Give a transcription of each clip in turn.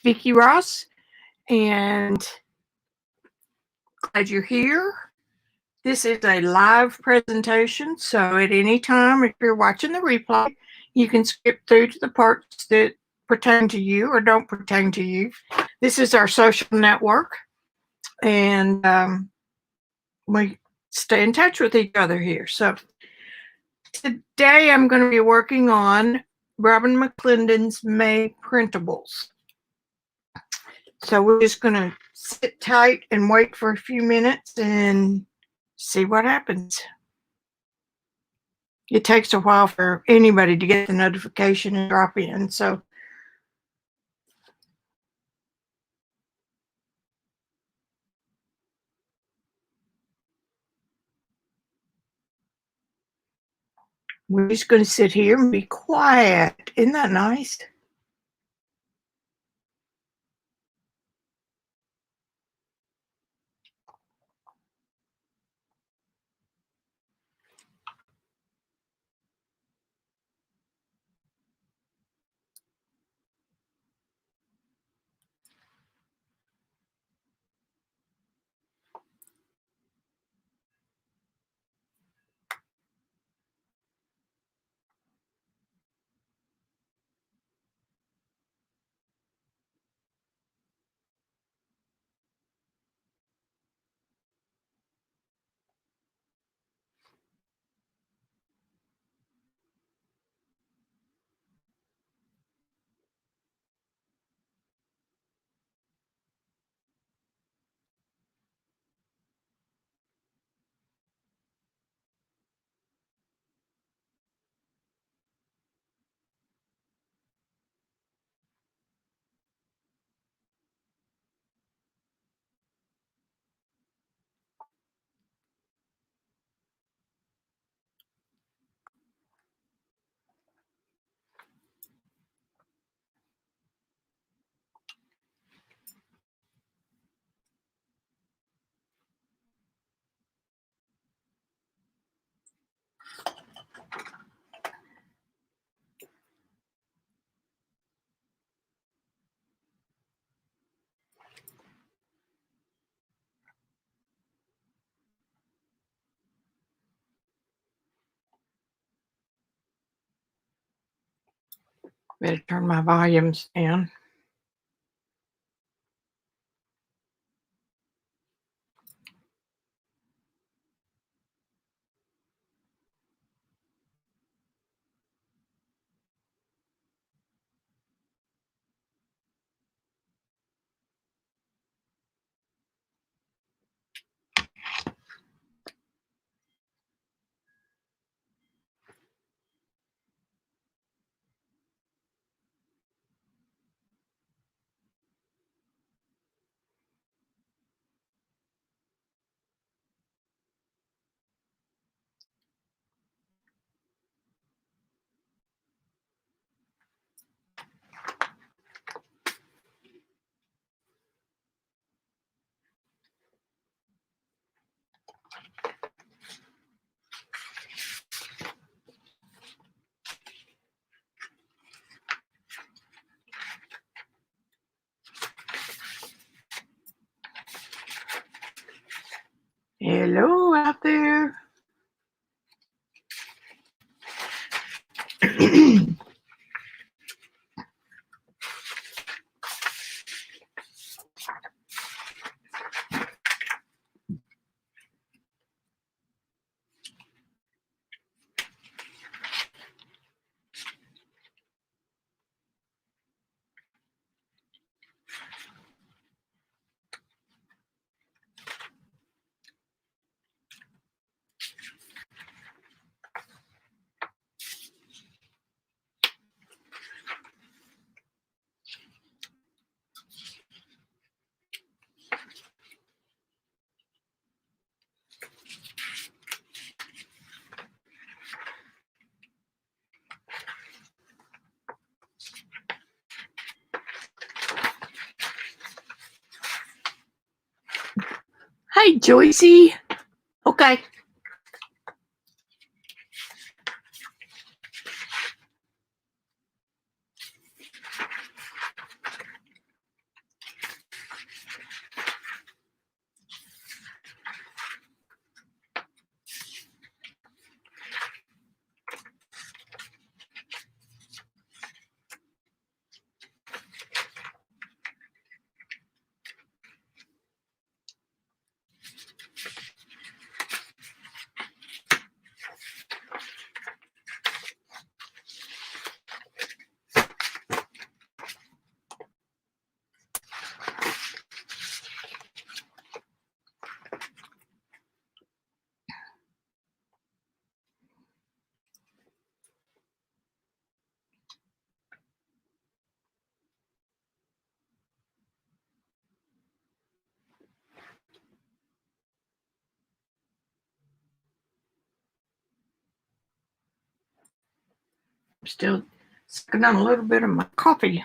Vicki Ross, and glad you're here. This is a live presentation, so at any time, if you're watching the replay, you can skip through to the parts that pertain to you or don't pertain to you. This is our social network, and we stay in touch with each other here. So today I'm going to be working on Robyn McClendon's May Printables. So we're just going to sit tight and wait for a few minutes and see what happens. It takes a while for anybody to get the notification and drop in. So we're just going to sit here and be quiet. Isn't that nice? Better turn my volumes down. Hello out there. Hey, Joycey. Okay. Still sucking on a little bit of my coffee.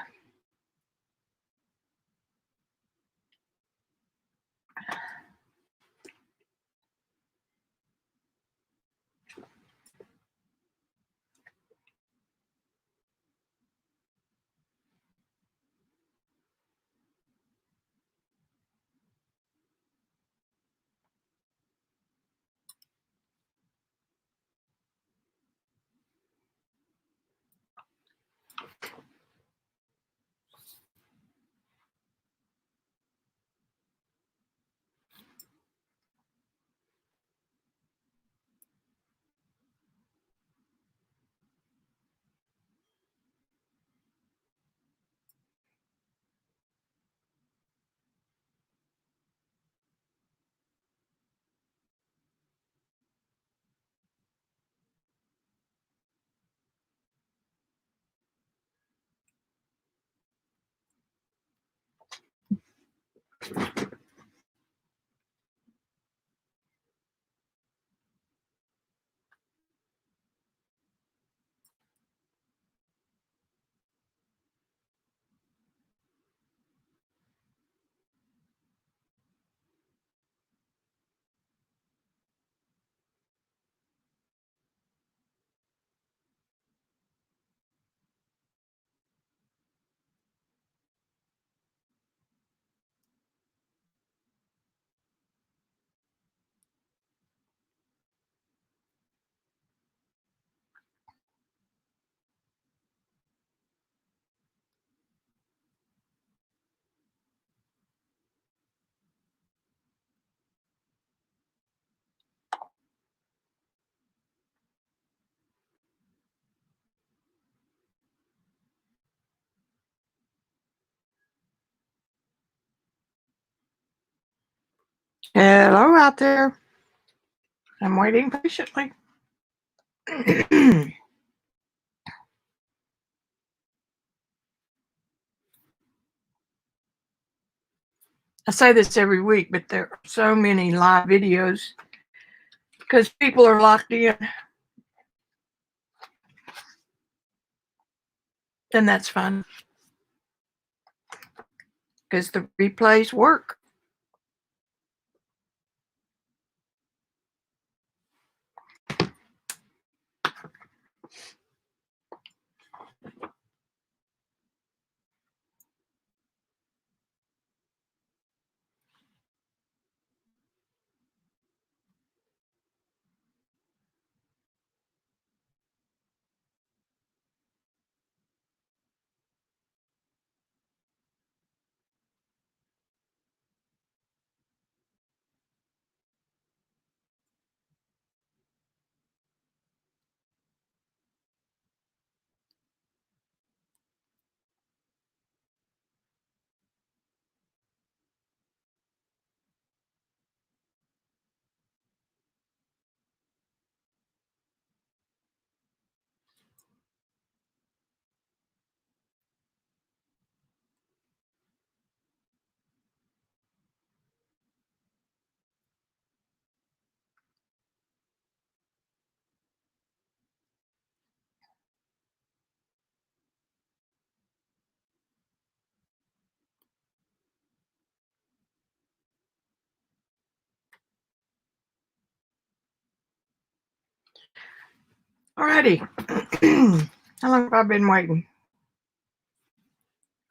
Hello out there. I'm waiting patiently. I say this every week, but there are so many live videos because people are locked in. And that's fun because the replays work. Alrighty. How long have I been waiting?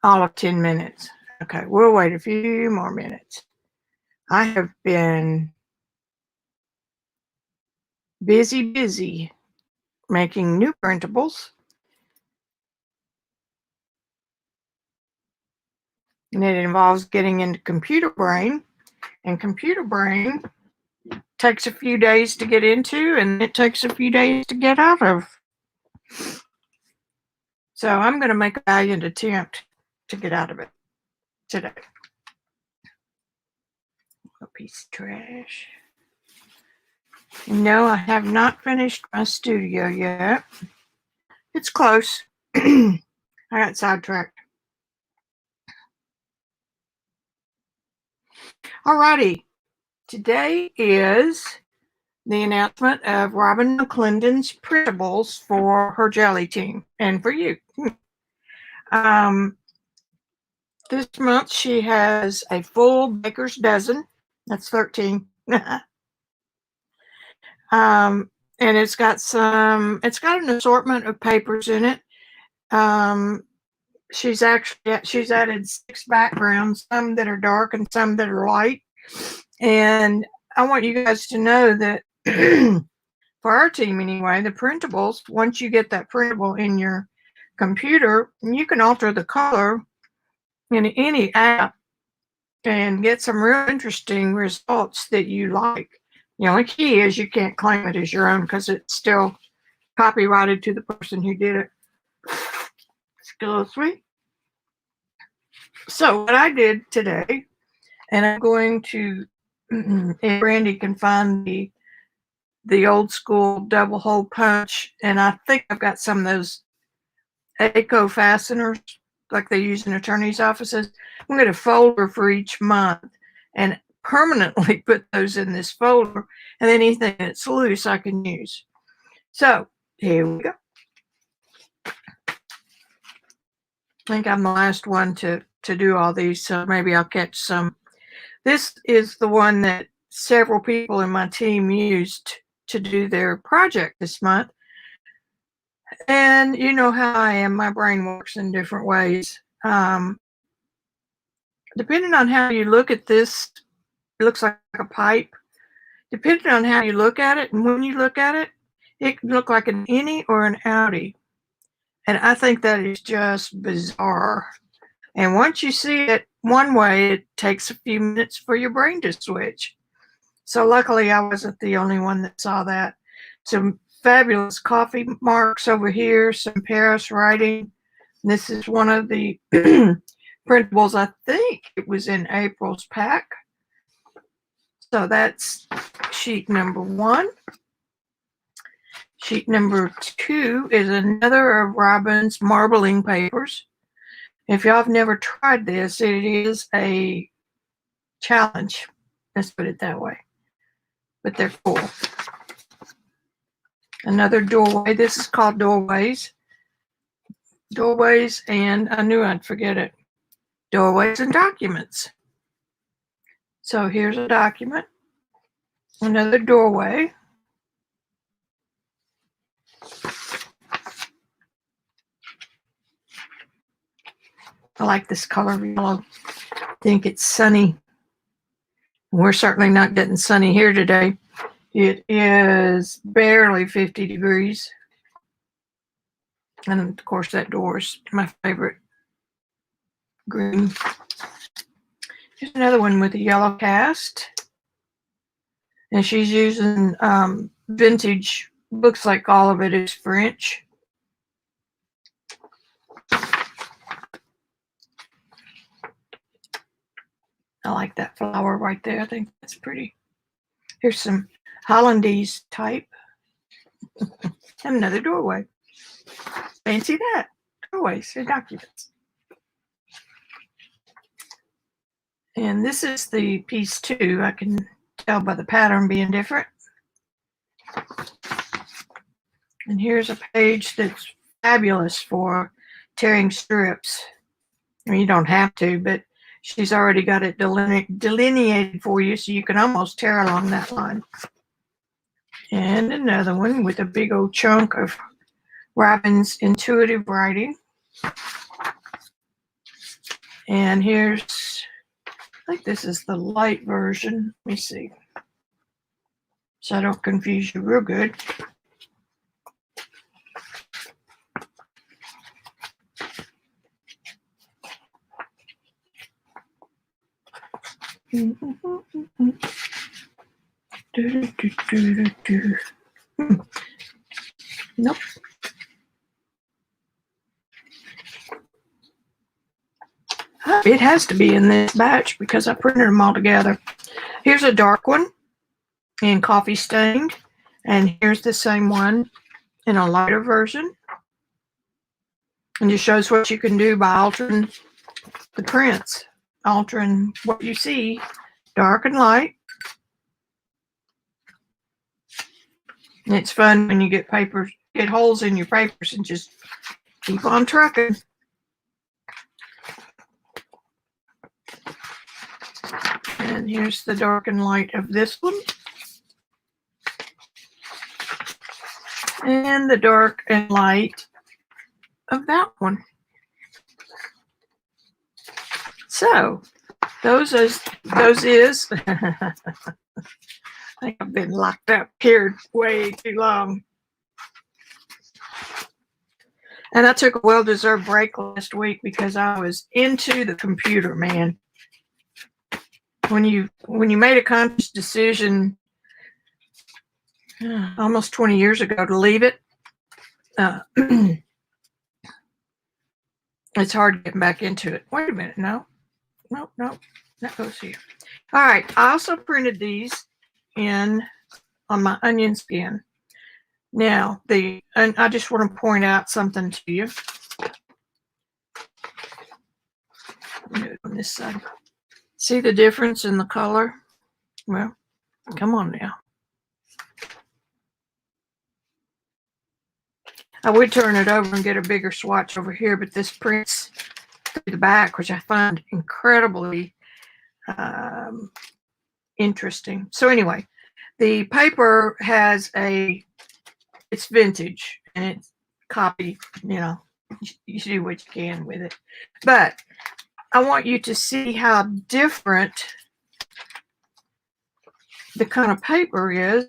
All of 10 minutes. Okay, we'll wait a few more minutes. I have been busy making new printables. And it involves getting into computer brain. And computer brain takes a few days to get into, and it takes a few days to get out of. So I'm going to make a valiant attempt to get out of it today. A piece of trash. No, I have not finished my studio yet. It's close. I got sidetracked. Alrighty. Today is the announcement of Robyn McClendon's printables for her jelly team and for you. This month she has a full baker's dozen. That's 13. And it's got an assortment of papers in it. She's added 6 backgrounds, some that are dark and some that are light. And I want you guys to know that for our team anyway, the printables, once you get that printable in your computer, you can alter the color in any app and get some real interesting results that you like. The only key is you can't claim it as your own because it's still copyrighted to the person who did it. Excuse me. So what I did today, and I'm going to, if Brandy can find the old school double hole punch, and I think I've got some of those echo fasteners like they use in attorneys' offices. I'm going to folder for each month and permanently put those in this folder, and then anything that's loose I can use. So here we go. I think I'm the last one to do all these, so maybe I'll catch some. This is the one that several people in my team used to do their project this month. And you know how I am, my brain works in different ways. Depending on how you look at this, it looks like a pipe. Depending on how you look at it and when you look at it, it can look like an innie or an outie. And I think that is just bizarre. And once you see it one way, it takes a few minutes for your brain to switch. So luckily I wasn't the only one that saw that. Some fabulous coffee marks over here, some Parrish writing. This is one of the printables. I think it was in April's pack. So that's sheet number 1. Sheet number 2 is another of Robyn's marbling papers. If y'all have never tried this, it is a challenge. Let's put it that way. But they're cool. Another doorway. This is called Doorways. Doorways, and I knew I'd forget it. Doorways and documents. So here's a document. Another doorway. I like this color of yellow. I think it's sunny. We're certainly not getting sunny here today. It is barely 50 degrees. And of course that door is my favorite green. Here's another one with a yellow cast. And she's using vintage, looks like all of it is French. I like that flower right there. I think that's pretty. Here's some Hollandaise type. And another doorway. Fancy that. Doorways and documents. And this is the piece 2. I can tell by the pattern being different. And here's a page that's fabulous for tearing strips. I mean, you don't have to, but she's already got it delineated for you, so you can almost tear along that line. And another one with a big old chunk of Robyn's intuitive writing. And here's, I think this is the light version. Let me see. So I don't confuse you real good. Nope. It has to be in this batch because I printed them all together. Here's a dark one in coffee stained, and here's the same one in a lighter version. And just shows what you can do by altering the prints, altering what you see, dark and light. And it's fun when you get holes in your papers and just keep on trucking. And here's the dark and light of this one. And the dark and light of that one. So those is I think I've been locked up here way too long. And I took a well-deserved break last week because I was into the computer, man. When you made a conscious decision almost 20 years ago to leave it, it's hard getting back into it. Wait a minute, no, that goes here. All right, I also printed these on my onion skin. Now, and I just want to point out something to you. Do it on this side. See the difference in the color? Well, come on now. I would turn it over and get a bigger swatch over here, but this prints through the back, which I find incredibly interesting. So anyway, the paper has it's vintage and it's copy, you do what you can with it. But I want you to see how different the kind of paper is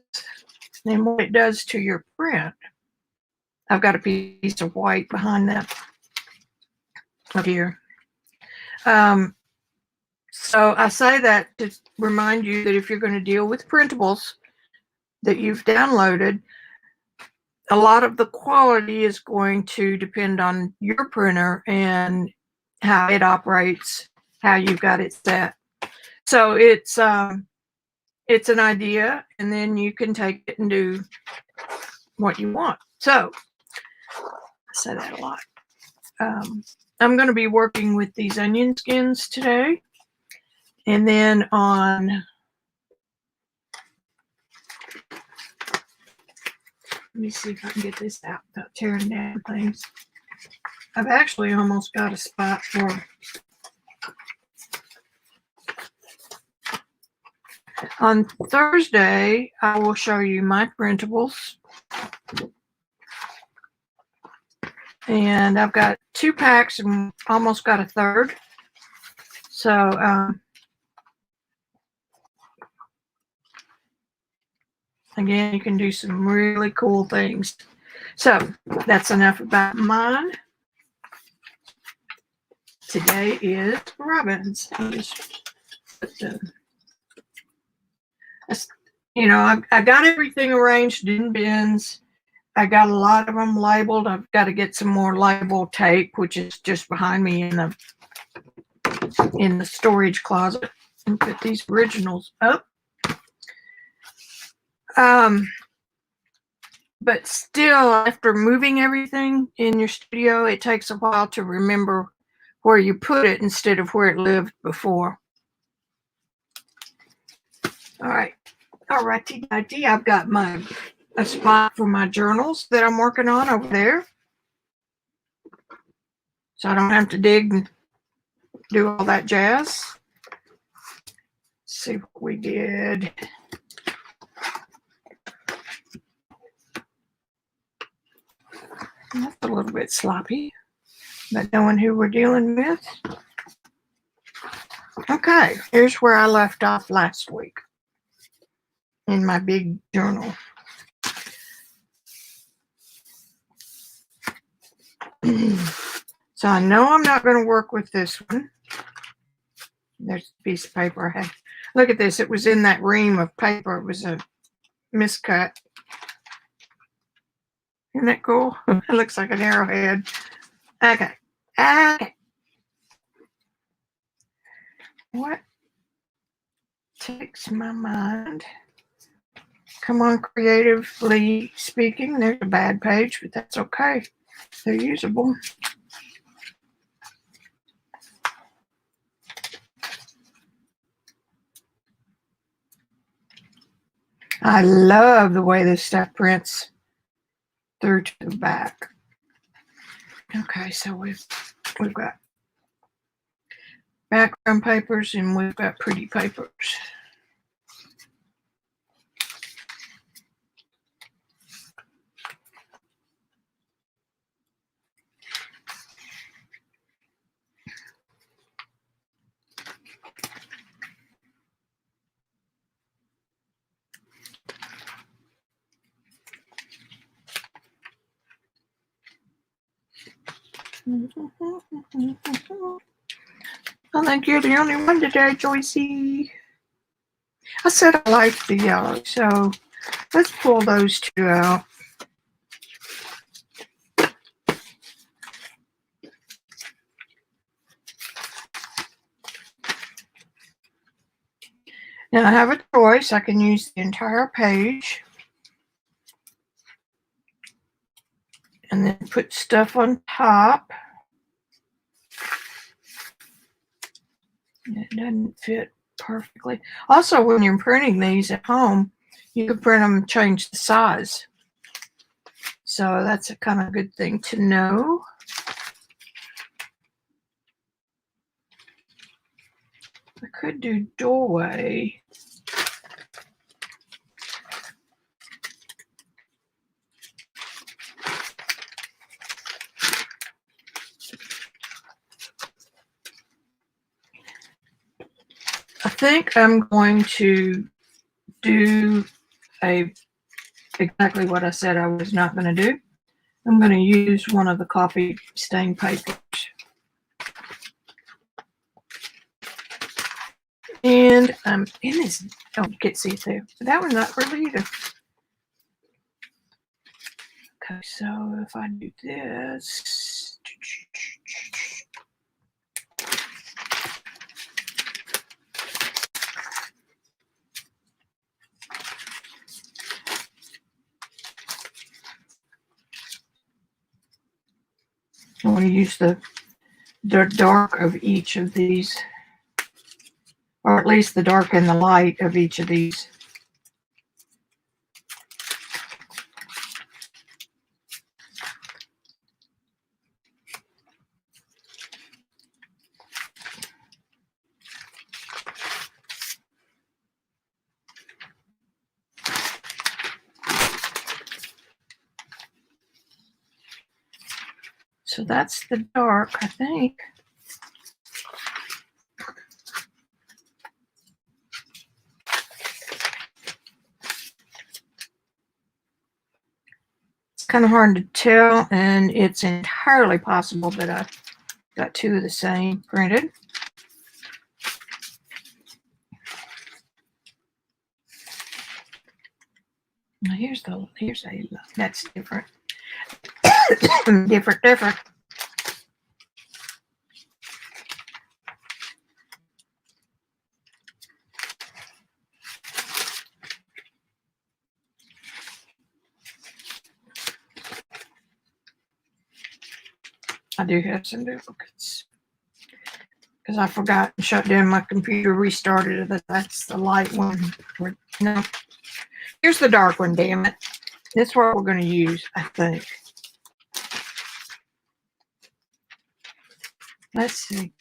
and what it does to your print. I've got a piece of white behind that up here. So I say that to remind you that if you're going to deal with printables that you've downloaded, a lot of the quality is going to depend on your printer and how it operates, how you've got it set. So it's an idea, and then you can take it and do what you want. So I say that a lot. I'm going to be working with these onion skins today, and then on let me see if I can get this out without tearing down things. I've actually almost got a spot for on Thursday. I will show you my printables. And I've got 2 packs and almost got a third. So again, you can do some really cool things. So that's enough about mine. Today is Robyn's. I just put I got everything arranged in bins. I got a lot of them labeled. I've got to get some more label tape, which is just behind me in the storage closet, and put these originals up. But still, after moving everything in your studio, it takes a while to remember where you put it instead of where it lived before. All right. All righty. I've got a spot for my journals that I'm working on over there. So I don't have to dig and do all that jazz. Let's see what we did. That's a little bit sloppy, but knowing who we're dealing with. Okay, here's where I left off last week in my big journal. So I know I'm not going to work with this one. There's a piece of paper I had. Look at this. It was in that ream of paper. It was a miscut. Isn't that cool? It looks like an arrowhead. Okay. What takes my mind? Come on, creatively speaking. There's a bad page, but that's okay. They're usable. I love the way this stuff prints through to the back. Okay, so we've got background papers and we've got pretty papers. I think you're the only one today, Joycey. I said I liked the yellow, so let's pull those two out. Now I have a choice. I can use the entire page and then put stuff on top. It doesn't fit perfectly. Also, when you're printing these at home, you can print them and change the size. So that's a kind of good thing to know. I could do doorway. I think I'm going to do exactly what I said I was not going to do. I'm going to use one of the coffee stain papers. And in this, oh, you can't see it there. But that one's not really either. Okay, so if I do this, I want to use the dark of each of these, or at least the dark and the light of each of these. So that's the dark, I think. It's kind of hard to tell, and it's entirely possible that I got two of the same printed. Now here's a that's different. different. I do have some duplicates because I forgot to shut down my computer, restarted it. That's the light one. No, here's the dark one, damn it. That's what we're going to use, I think. Let's see.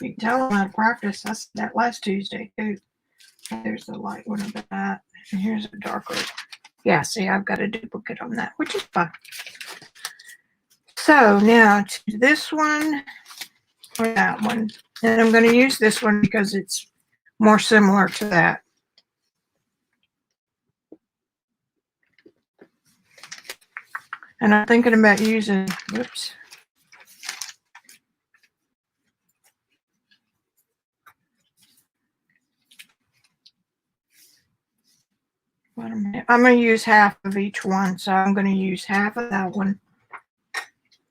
You can tell I'm out of practice. I said that last Tuesday, too. There's the light one of that. And here's a darker. Yeah, see, I've got a duplicate on that, which is fine. So now to this one or that one. And I'm going to use this one because it's more similar to that. And I'm thinking about using, whoops. I'm going to use half of each one. So I'm going to use half of that one,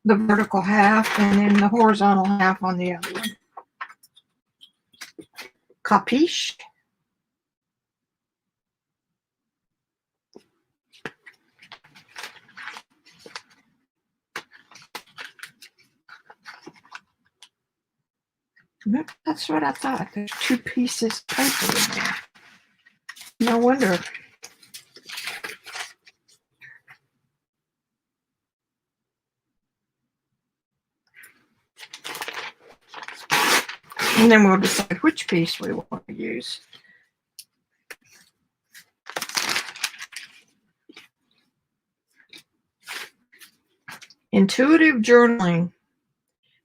the vertical half, and then the horizontal half on the other one. Capiche? That's what I thought. There's 2 pieces of paper in there. No wonder. And then we'll decide which piece we want to use. Intuitive journaling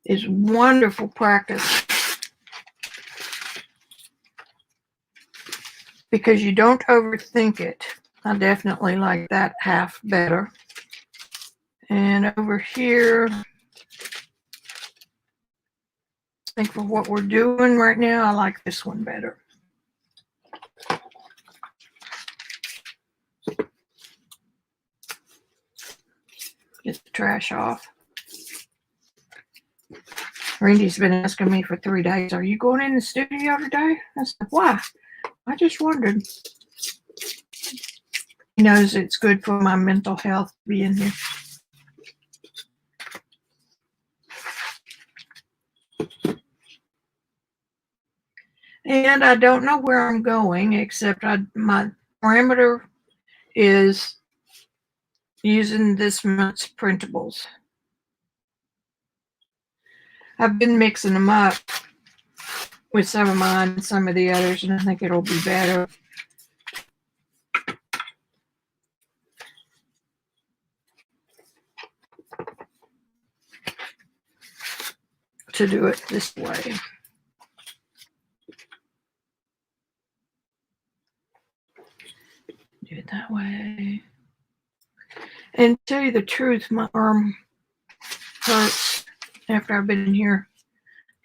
is wonderful practice because you don't overthink it. I definitely like that half better. And over here, I think for what we're doing right now, I like this one better. Get the trash off. Randy's been asking me for 3 days, are you going in the studio today? I said, why? I just wondered. He knows it's good for my mental health to be in here. And I don't know where I'm going, except my parameter is using this month's printables. I've been mixing them up with some of mine and some of the others, and I think it'll be better. To do it this way. Do it that way. And to tell you the truth, my arm hurts after I've been in here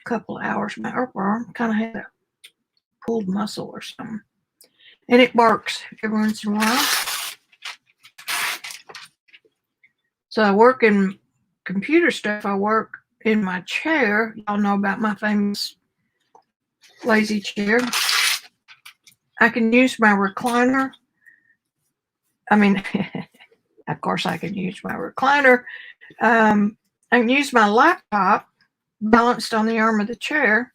a couple of hours. My upper arm kind of had a pulled muscle or something. And it barks every once in a while. So I work in computer stuff. I work in my chair. Y'all know about my famous lazy chair. I can use my recliner. I mean, of course I can use my recliner. I can use my laptop balanced on the arm of the chair.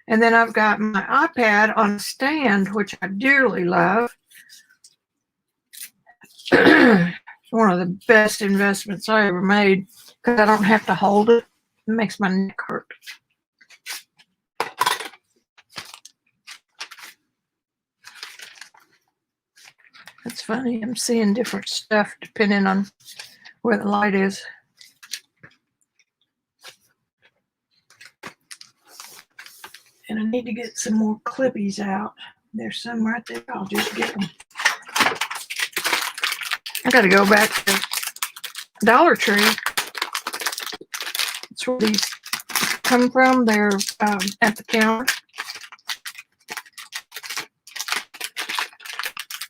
And then I've got my iPad on a stand, which I dearly love. One of the best investments I ever made because I don't have to hold it. It makes my neck hurt. It's funny. I'm seeing different stuff depending on where the light is. And I need to get some more clippies out. There's some right there. I'll just get them. I got to go back to Dollar Tree. That's where these come from. They're at the counter.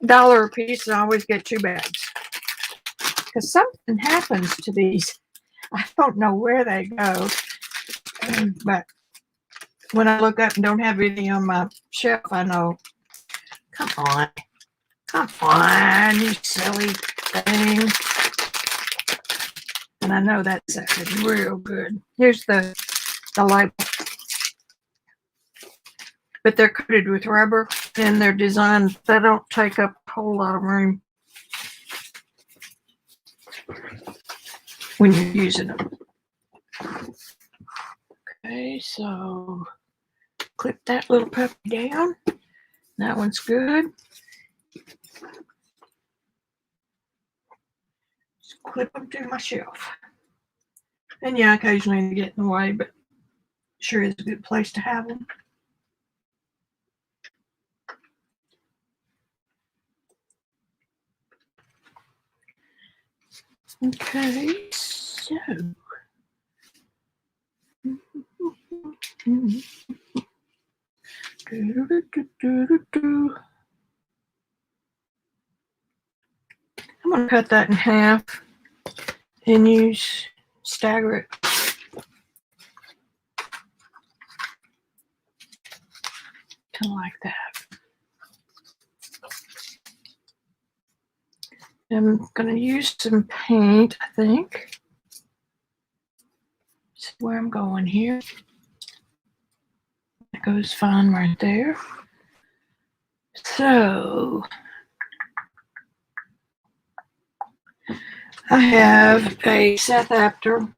$1 a piece, and I always get 2 bags. Because something happens to these. I don't know where they go. But when I look up and don't have any on my shelf, I know. Come on. Come on, you silly thing. And I know that's real good. Here's the label. But they're coated with rubber and they're designed, they don't take up a whole lot of room when you're using them. Okay, so clip that little puppy down. That one's good. Just clip them to my shelf. And yeah, occasionally they get in the way, but sure is a good place to have them. Okay, so I'm going to cut that in half and stagger it. Kind of like that. I'm going to use some paint, I think. See where I'm going here. That goes fine right there. So I have a Seth Apter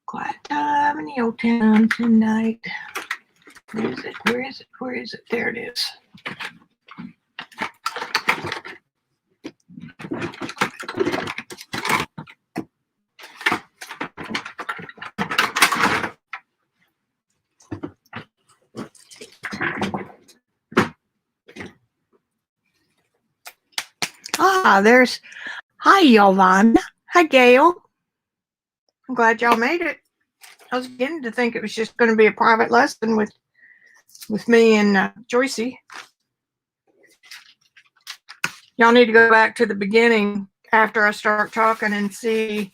quiet time in the old town tonight. Where is it? Where is it? Where is it? There it is. Ah, there's, hi, Yolanda. Hi, Gail. I'm glad y'all made it. I was beginning to think it was just going to be a private lesson with me and Joycey. Y'all need to go back to the beginning after I start talking and see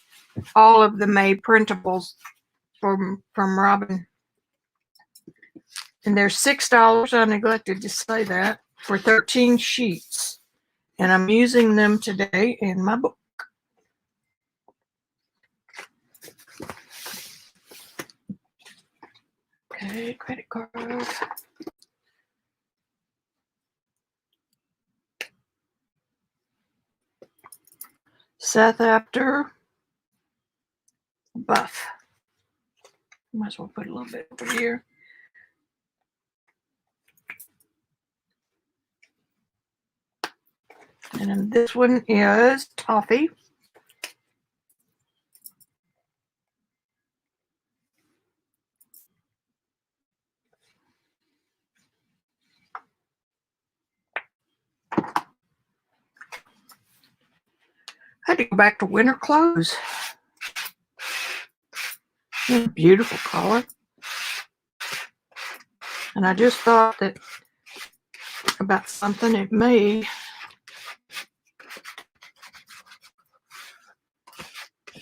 all of the made printables from Robyn. And they're $6. I neglected to say that, for 13 sheets. And I'm using them today in my book. Okay, credit card. Seth Apter buff. Might as well put a little bit over here. And then this one is toffee. I had to go back to winter clothes. Beautiful color. And I just thought that about something it may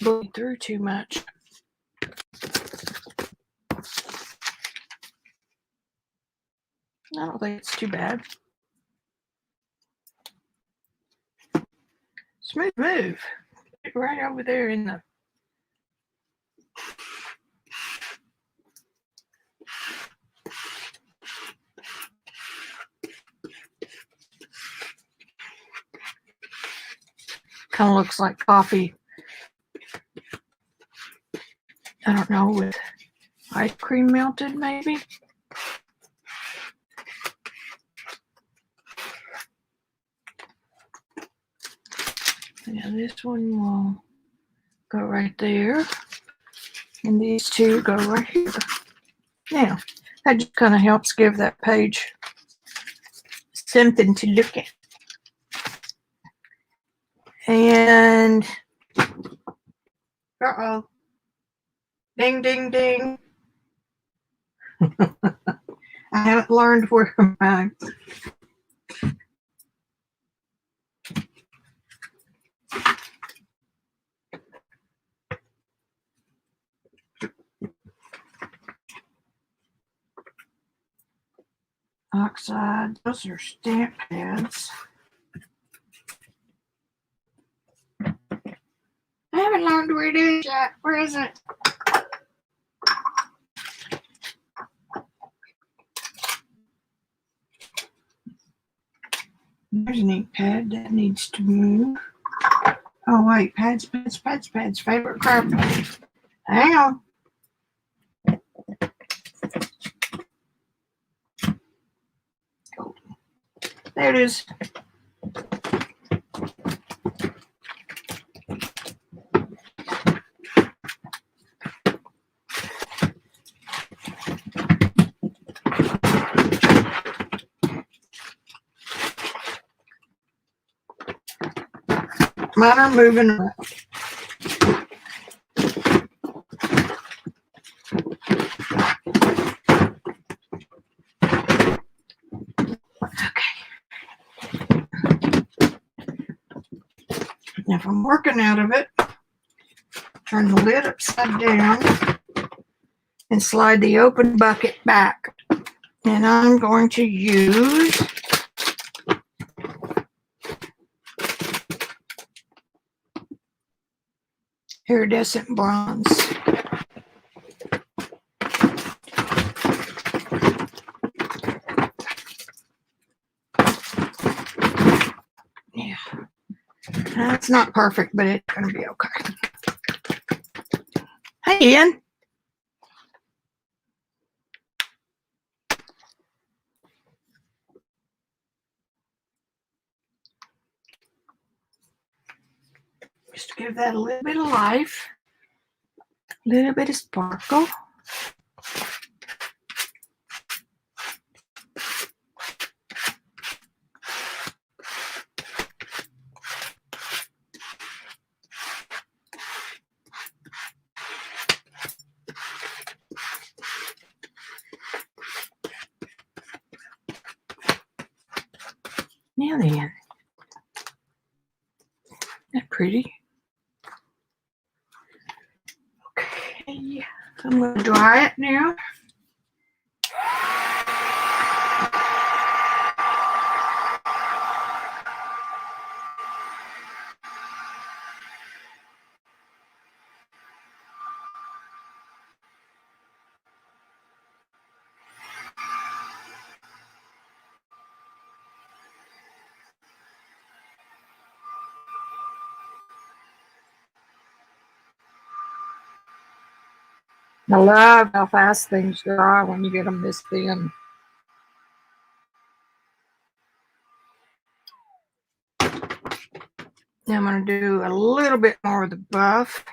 bleed through too much. I don't think it's too bad. Smooth move. Right over there in the kind of looks like coffee. I don't know, with ice cream melted maybe. Yeah, this one will go right there. And these two go right here. Now, that just kind of helps give that page something to look at. And, uh-oh. Ding, ding, ding. I haven't learned where my oxide, those are stamp pads. I haven't learned where it is yet. Where is it? There's an ink pad that needs to move. Oh wait, pads. Favorite craft. Hang on. There it is. Mine are moving around. If I'm working out of it, turn the lid upside down and slide the open bucket back. And I'm going to use iridescent bronze. Yeah, that's not perfect, but it's going to be okay. Hey, Ian. Just to give that a little bit of life, a little bit of sparkle. Now then, isn't that pretty? Okay, I'm going to dry it now. I love how fast things dry when you get them this thin. Now I'm going to do a little bit more of the buff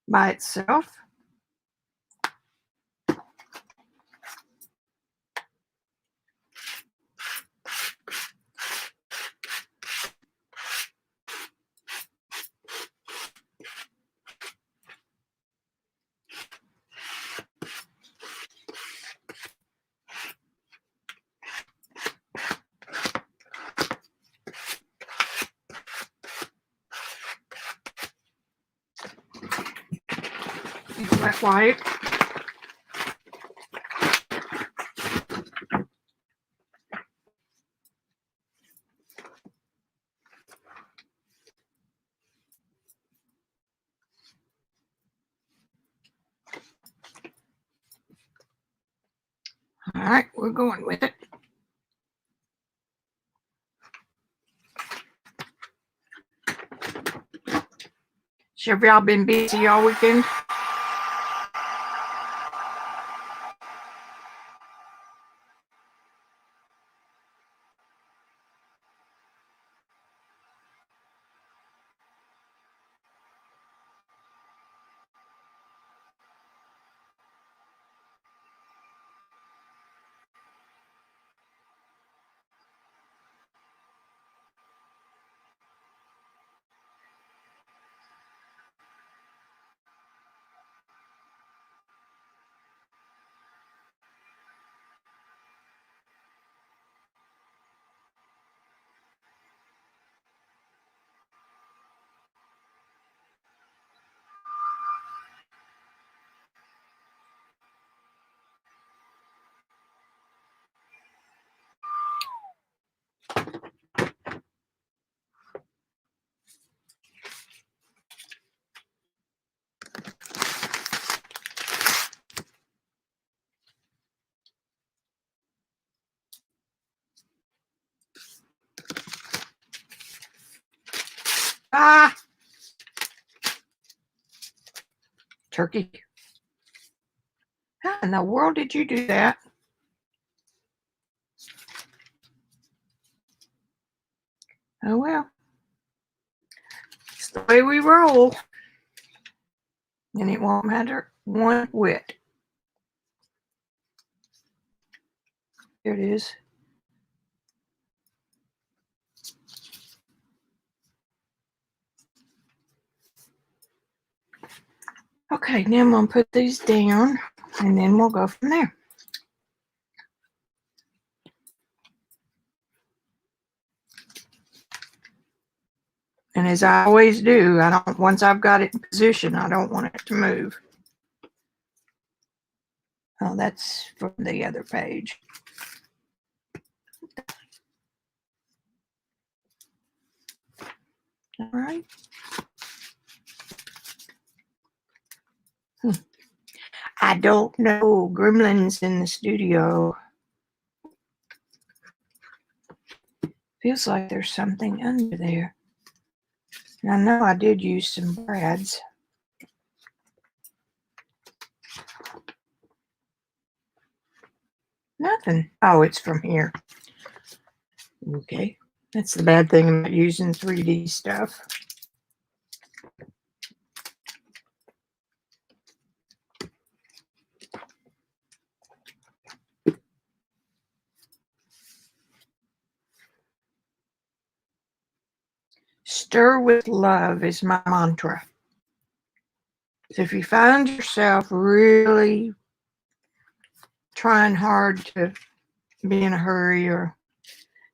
by itself. That white. All right, we're going with it. So have y'all been busy all weekend? Ah! Turkey. How in the world did you do that? Oh well. It's the way we roll. And it won't matter one whit. Here it is. Okay, now I'm going to put these down and then we'll go from there. And as I always do, once I've got it in position, I don't want it to move. Oh, that's from the other page. All right. I don't know. Gremlins in the studio. Feels like there's something under there. And I know I did use some brads. Nothing. Oh, it's from here. Okay. That's the bad thing about using 3D stuff. Stir with love is my mantra. So if you find yourself really trying hard to be in a hurry or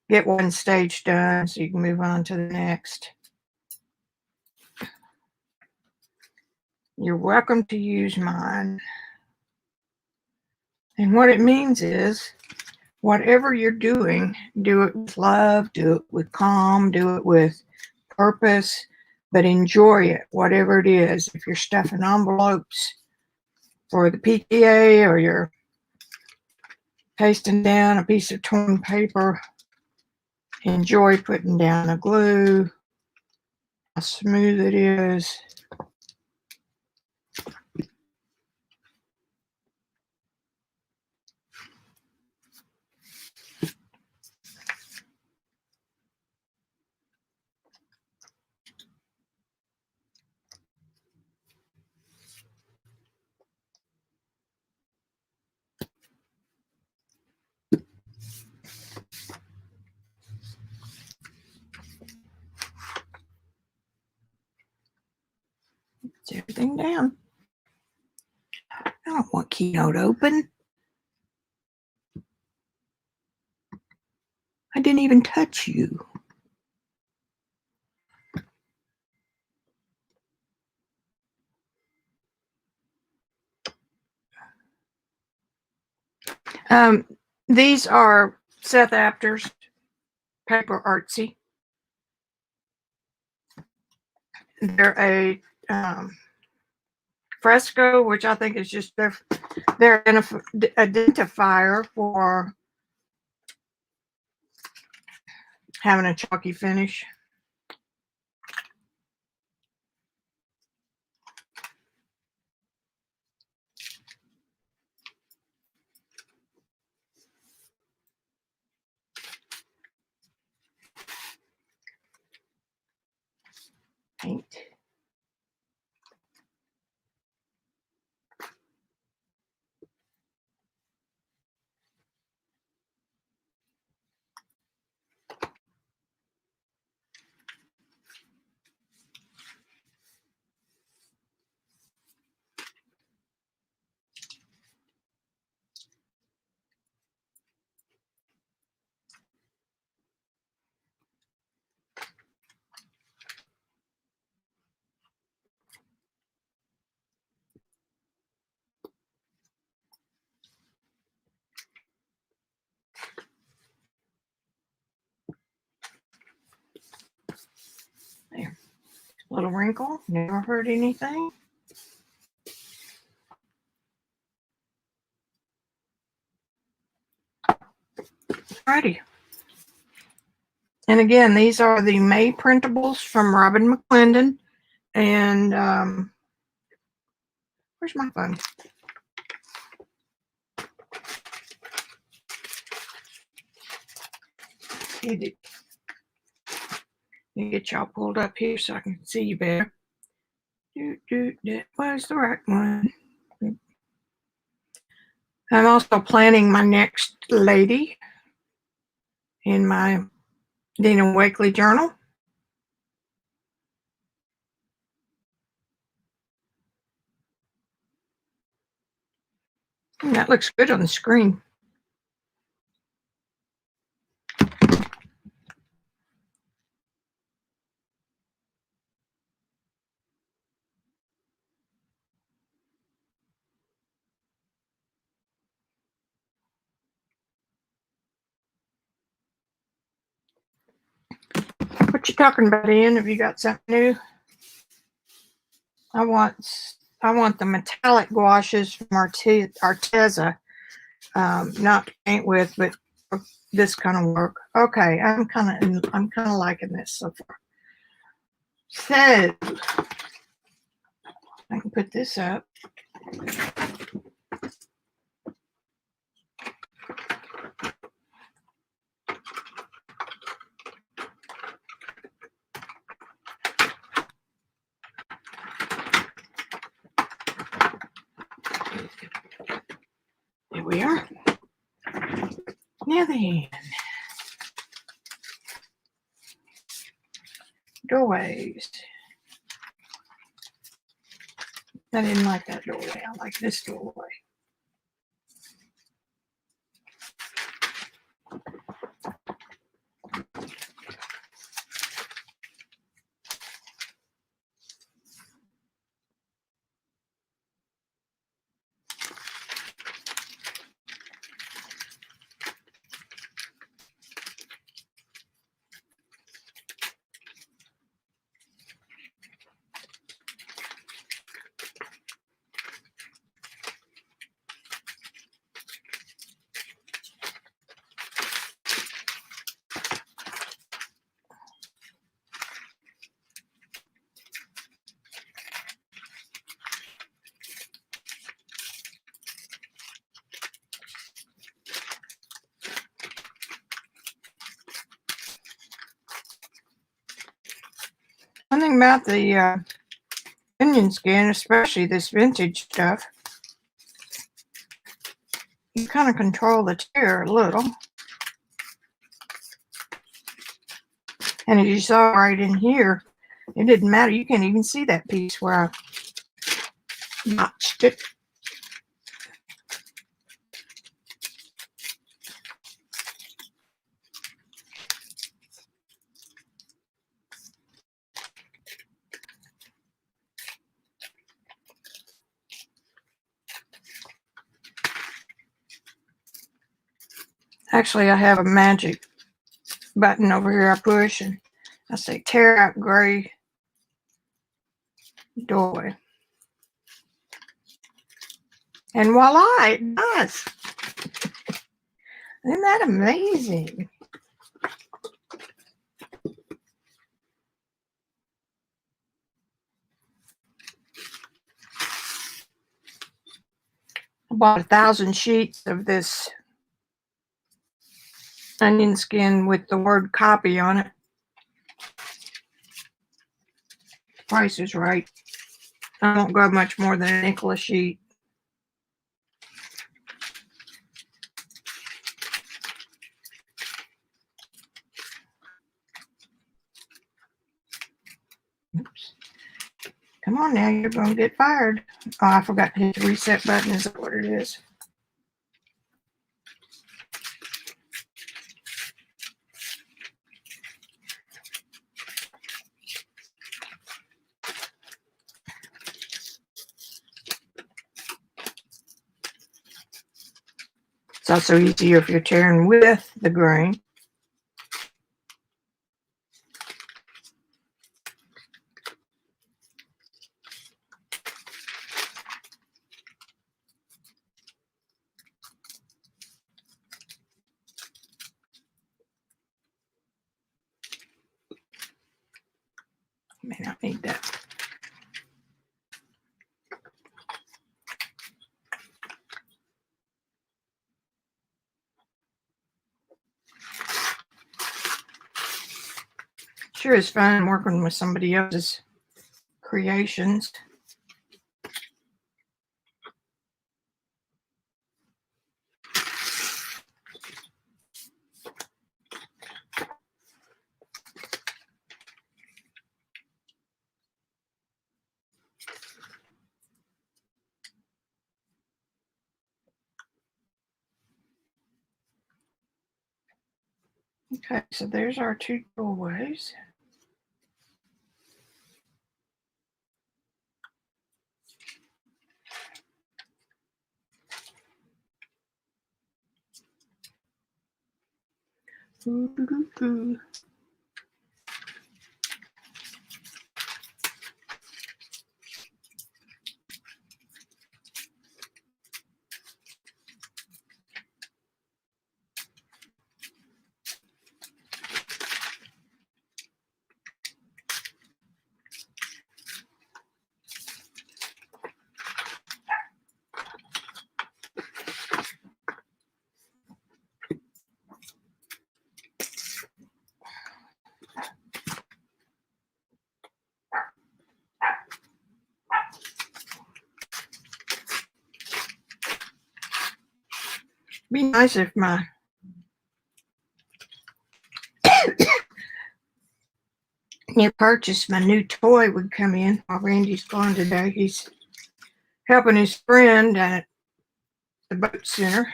get one stage done so you can move on to the next, you're welcome to use mine. And what it means is, whatever you're doing, do it with love, do it with calm, do it with purpose, but enjoy it, whatever it is. If you're stuffing envelopes for the PTA or you're pasting down a piece of torn paper, enjoy putting down a glue, how smooth it is. It's everything down. I don't want Keynote open. I didn't even touch you. These are Seth Apter's Paper Artsy. They're a fresco, which I think is just their identifier for having a chalky finish. Paint. There. Little wrinkle. Never hurt anything. Alrighty. And again, these are the May printables from Robyn McClendon. And where's my phone? Let me get y'all pulled up here so I can see you better. Where's the right one? I'm also planning my next lady in my Dina Wakley journal. And that looks good on the screen. What you talking about, Ian? Have you got something new? I want I want the metallic gouaches from Arteza, not to paint with, but for this kind of work. Okay, I'm kind of liking this so far. So I can put this up. There we are. Now then, doorways. I didn't like that doorway. I like this doorway. One thing about the onion skin, especially this vintage stuff, you kind of control the tear a little. And as you saw right in here, it didn't matter. You can't even see that piece where I notched it. Actually, I have a magic button over here I push, and I say tear out gray doorway. And voila, it does. Isn't that amazing? I bought 1,000 sheets of this onion skin with the word copy on it. The price is right. I won't go much more than a nickel a sheet. Oops. Come on now, you're going to get fired. Oh, I forgot to hit the reset button. Is that what it is? It's also easier if you're tearing with the grain. May not need that. Sure is fun working with somebody else's creations. Okay, so there's our two doorways. Ooh. Be nice if my new purchase, my new toy would come in while Randy's gone today. He's helping his friend at the boat center.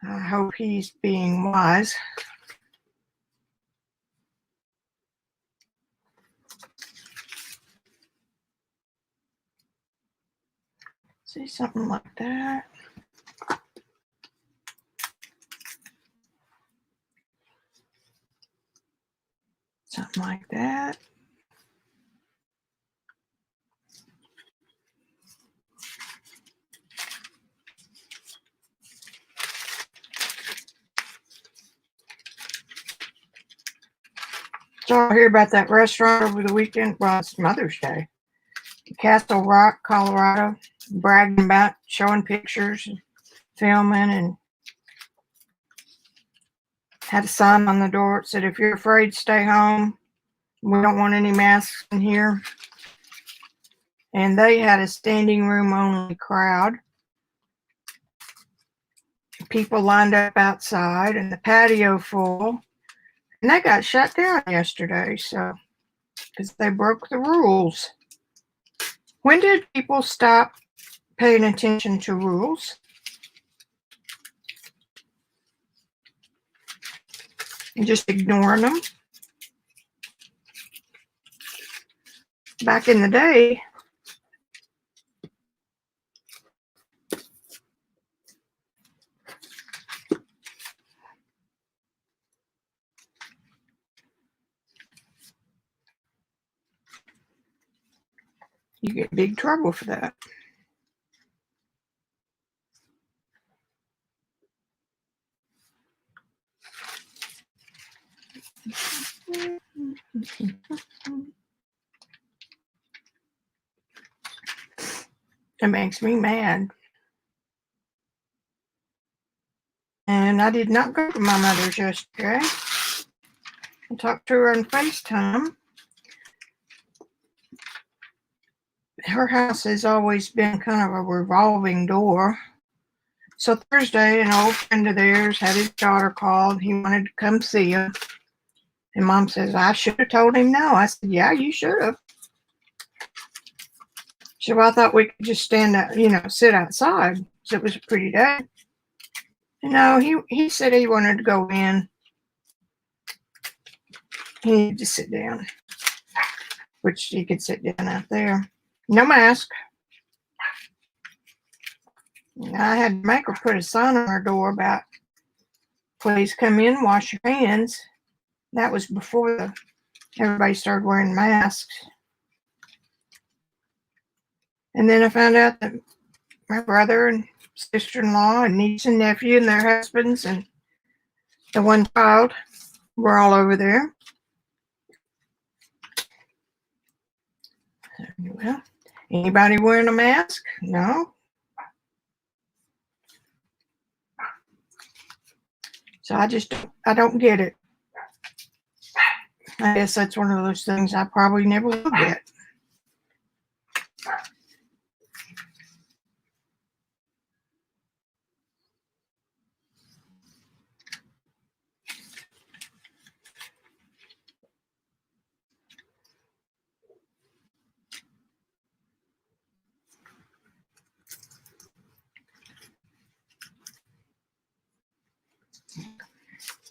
I hope he's being wise. See, something like that. Something like that. Did y'all hear about that restaurant over the weekend? Well, it's Mother's Day. Castle Rock, Colorado, bragging about showing pictures and filming, and had a sign on the door that said, if you're afraid, stay home. We don't want any masks in here. And they had a standing room only crowd. People lined up outside and the patio full. And they got shut down yesterday, so because they broke the rules. When did people stop paying attention to rules and just ignoring them? Back in the day, you get big trouble for that. It makes me mad. And I did not go to my mother's yesterday. I talked to her on FaceTime. Her house has always been kind of a revolving door. So Thursday, an old friend of theirs had his daughter called. He wanted to come see him. And Mom says, I should have told him no. I said, yeah, you should have. She said, well, I thought we could just stand out, sit outside. So it was a pretty day. No, he said he wanted to go in. He needed to sit down, which he could sit down out there. No mask. I had to make her put a sign on her door about, please come in, wash your hands. That was before everybody started wearing masks. And then I found out that my brother and sister-in-law and niece and nephew and their husbands and the one child were all over there. Well, anybody wearing a mask? No. So I don't get it. I guess that's one of those things I probably never will get.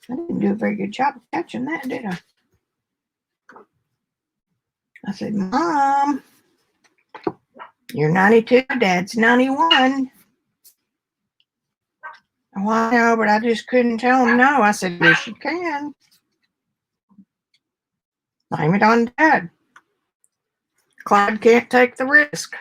I didn't do a very good job of catching that, did I? I said, Mom, you're 92, Dad's 91. Well, I know, but I just couldn't tell him no. I said, yes, you can. Blame it on Dad. Clyde can't take the risk.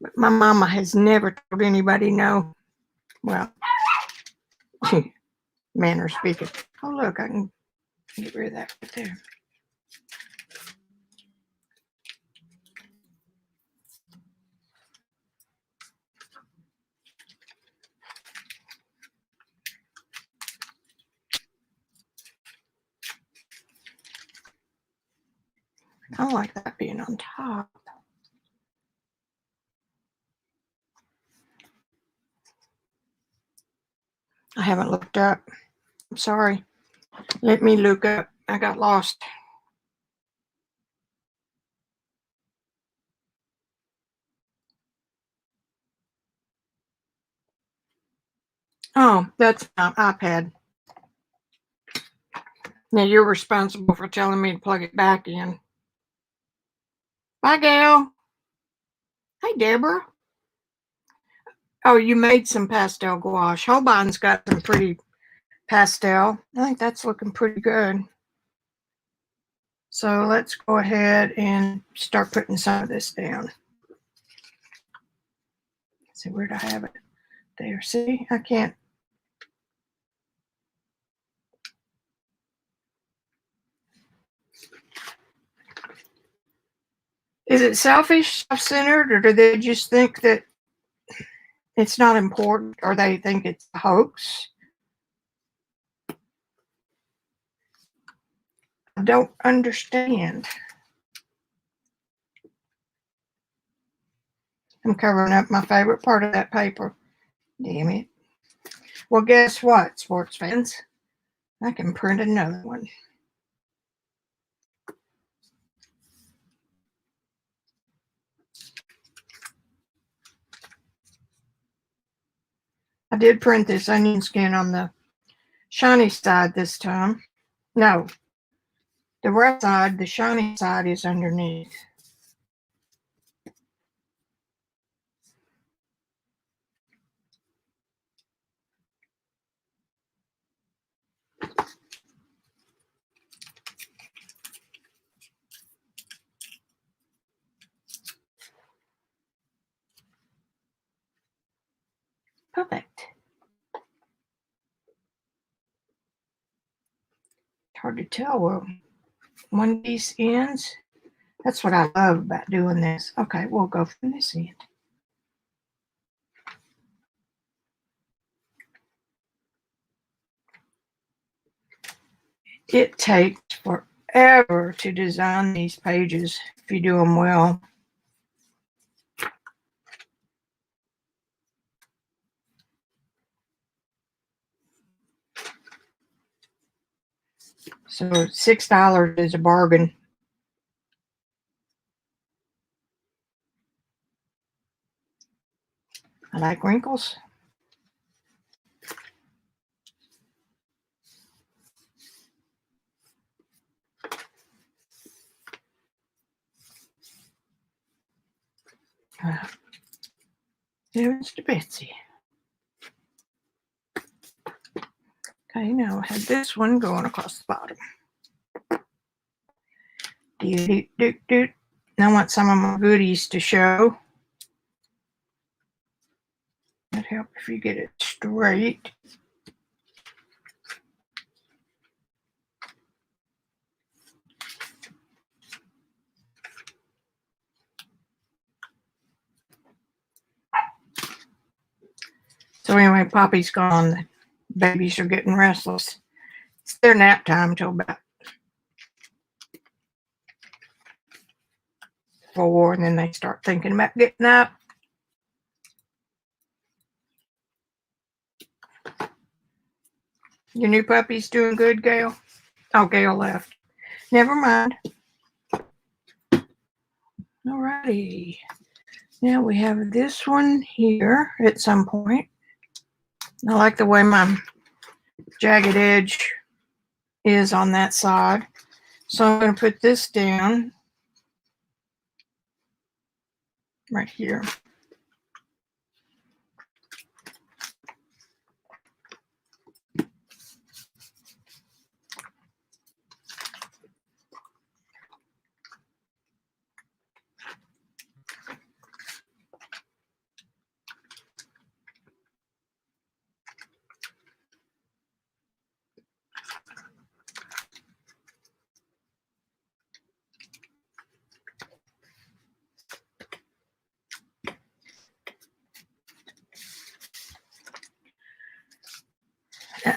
But my mama has never told anybody no. Well, manner speaking. Oh, look, I can get rid of that right there. kind of like that being on top. I haven't looked up. I'm sorry. Let me look up. I got lost. Oh, that's my iPad. Now you're responsible for telling me to plug it back in. Bye, Gail. Hey, Deborah. Oh, you made some pastel gouache. Holbein's got some pretty pastel. I think that's looking pretty good. So let's go ahead and start putting some of this down. Let's see, where'd I have it? There. See, I can't. Is it selfish, self-centered, or do they just think that it's not important, or they think it's a hoax? I don't understand. I'm covering up my favorite part of that paper. Damn it. Well, guess what, sports fans? I can print another one. I did print this onion skin on the shiny side this time. No, the rough side, the shiny side is underneath. Perfect. Hard to tell where one piece ends. That's what I love about doing this. Okay, we'll go from this end. It takes forever to design these pages if you do them well. So $6 is a bargain. I like wrinkles. Here's to Betsy. Okay, now I have this one going across the bottom. I want some of my goodies to show. That'd help if you get it straight. So anyway, Poppy's gone. The babies are getting restless. It's their nap time till about 4, and then they start thinking about getting up. Your new puppy's doing good, Gail? Oh, Gail left. Never mind. Alrighty. Now we have this one here at some point. I like the way my jagged edge is on that side. So I'm going to put this down right here.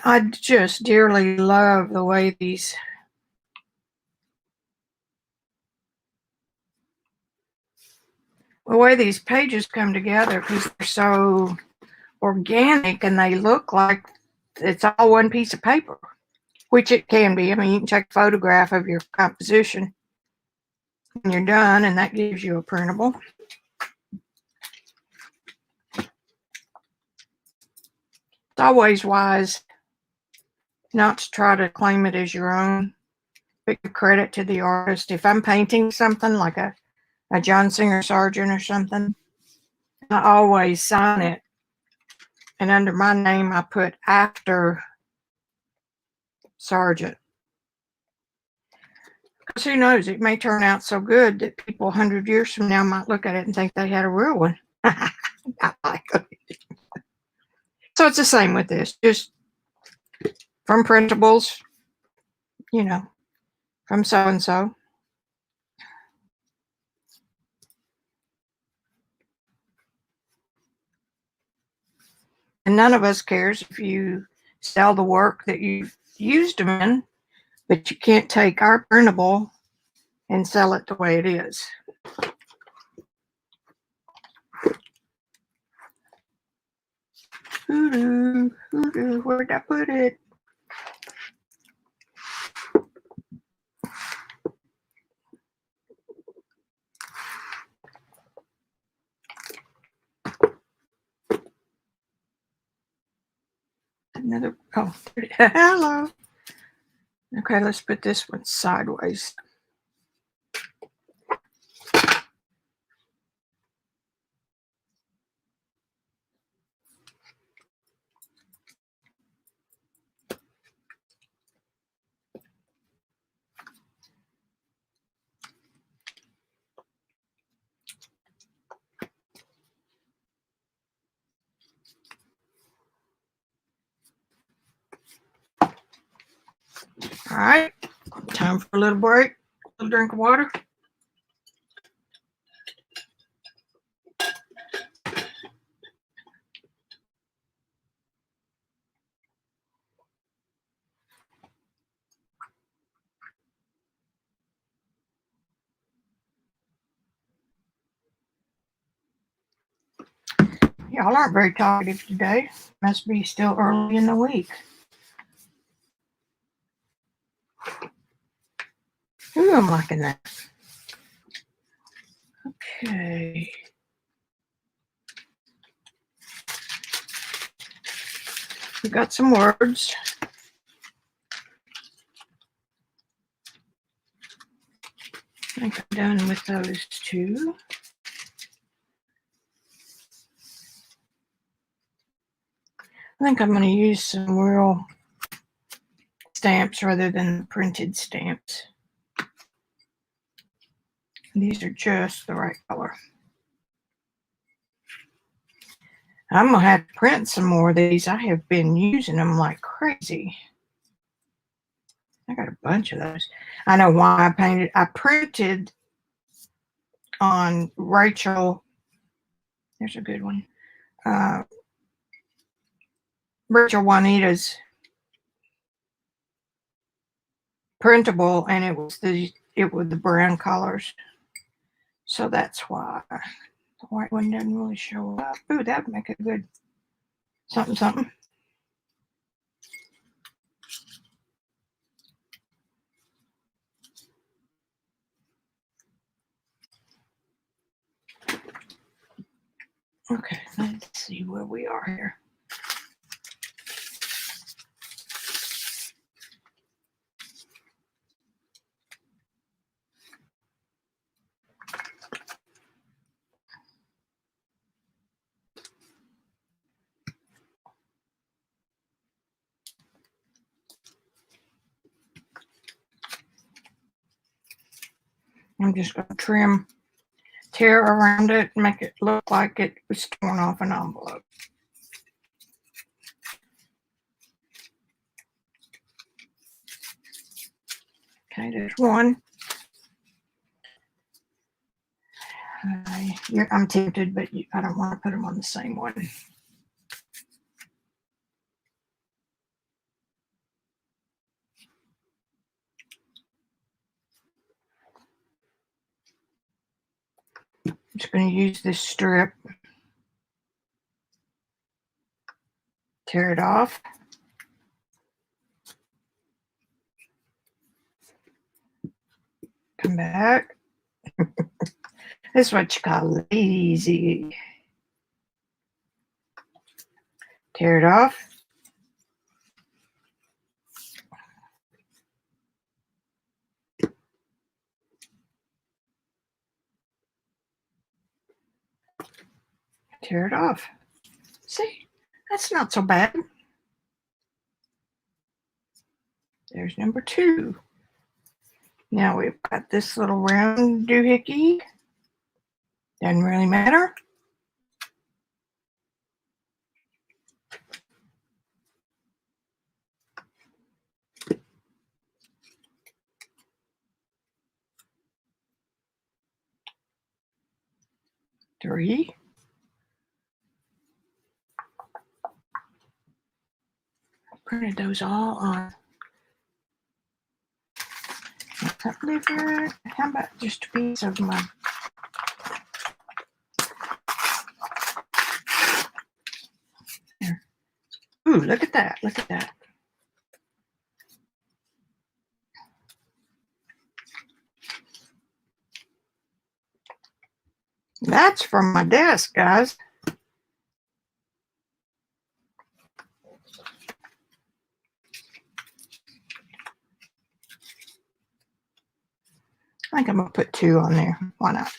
I just dearly love the way these the way these pages come together, because they're so organic and they look like it's all one piece of paper, which it can be. I mean, you can take a photograph of your composition when you're done, and that gives you a printable. It's always wise not to try to claim it as your own, but give credit to the artist. If I'm painting something like a John Singer Sargent or something, I always sign it, and under my name I put after Sargent. Because who knows, it may turn out so good that people 100 years from now might look at it and think they had a real one. I like it. So it's the same with this, just from Printables, you know, from so-and-so. And none of us cares if you sell the work that you've used them in, but you can't take our printable and sell it the way it is. Where'd I put it? Another, oh, hello. Okay, let's put this one sideways. All right, time for a little break, a little drink of water. Y'all aren't very talkative today. Must be still early in the week. Ooh, I'm liking that. Okay. We got some words. I think I'm done with those two. I think I'm going to use some real stamps rather than printed stamps. These are just the right color. I'm going to have to print some more of these. I have been using them like crazy. I got a bunch of those. I know why I painted. I printed on Rachel. There's a good one. Rachel Juanita's printable, and it was the brown colors. So that's why the white one doesn't really show up. Ooh, that would make a good something something. Okay, let's see where we are here. I'm just going to tear around it and make it look like it was torn off an envelope. Okay, there's one. I'm tempted, but I don't want to put them on the same one. just going to use this strip. Tear it off. Come back. This is what you call lazy. Tear it off. Tear it off. See, that's not so bad. There's number 2. Now we've got this little round doohickey. Doesn't really matter. Three. Printed those all on. How about just a piece of my there. Ooh, look at that. Look at that. That's from my desk, guys. I think I'm going to put 2 on there. Why not?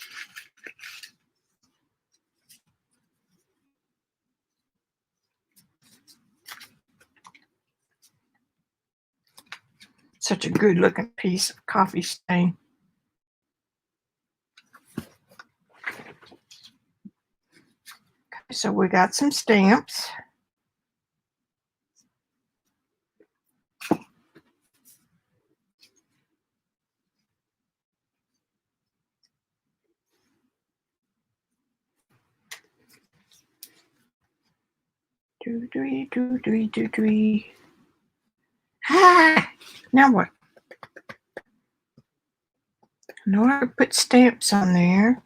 Such a good looking piece of coffee stain. Okay, so we got some stamps. Do. Ah! Now what? Now I put stamps on there.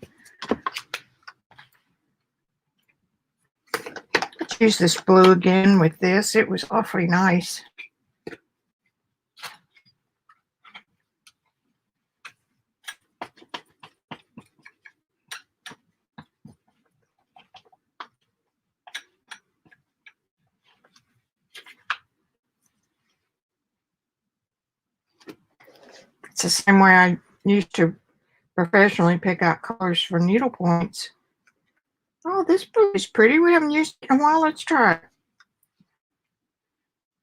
Let's use this blue again with this. It was awfully nice. It's the same way I used to professionally pick out colors for needle points. Oh, this blue is pretty. We haven't used it in a while. Let's try it.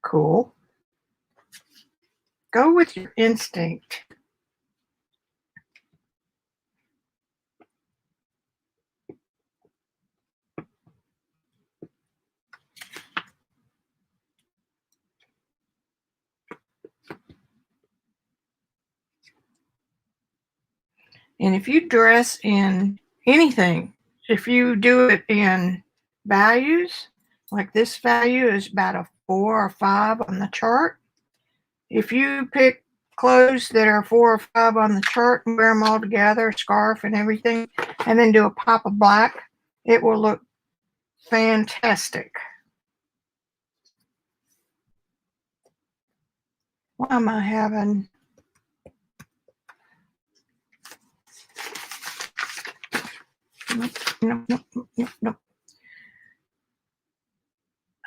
Cool. Go with your instinct. And if you dress in anything, if you do it in values, like this value is about a 4 or 5 on the chart. If you pick clothes that are 4 or 5 on the chart and wear them all together, scarf and everything, and then do a pop of black, it will look fantastic. Why am I having... No.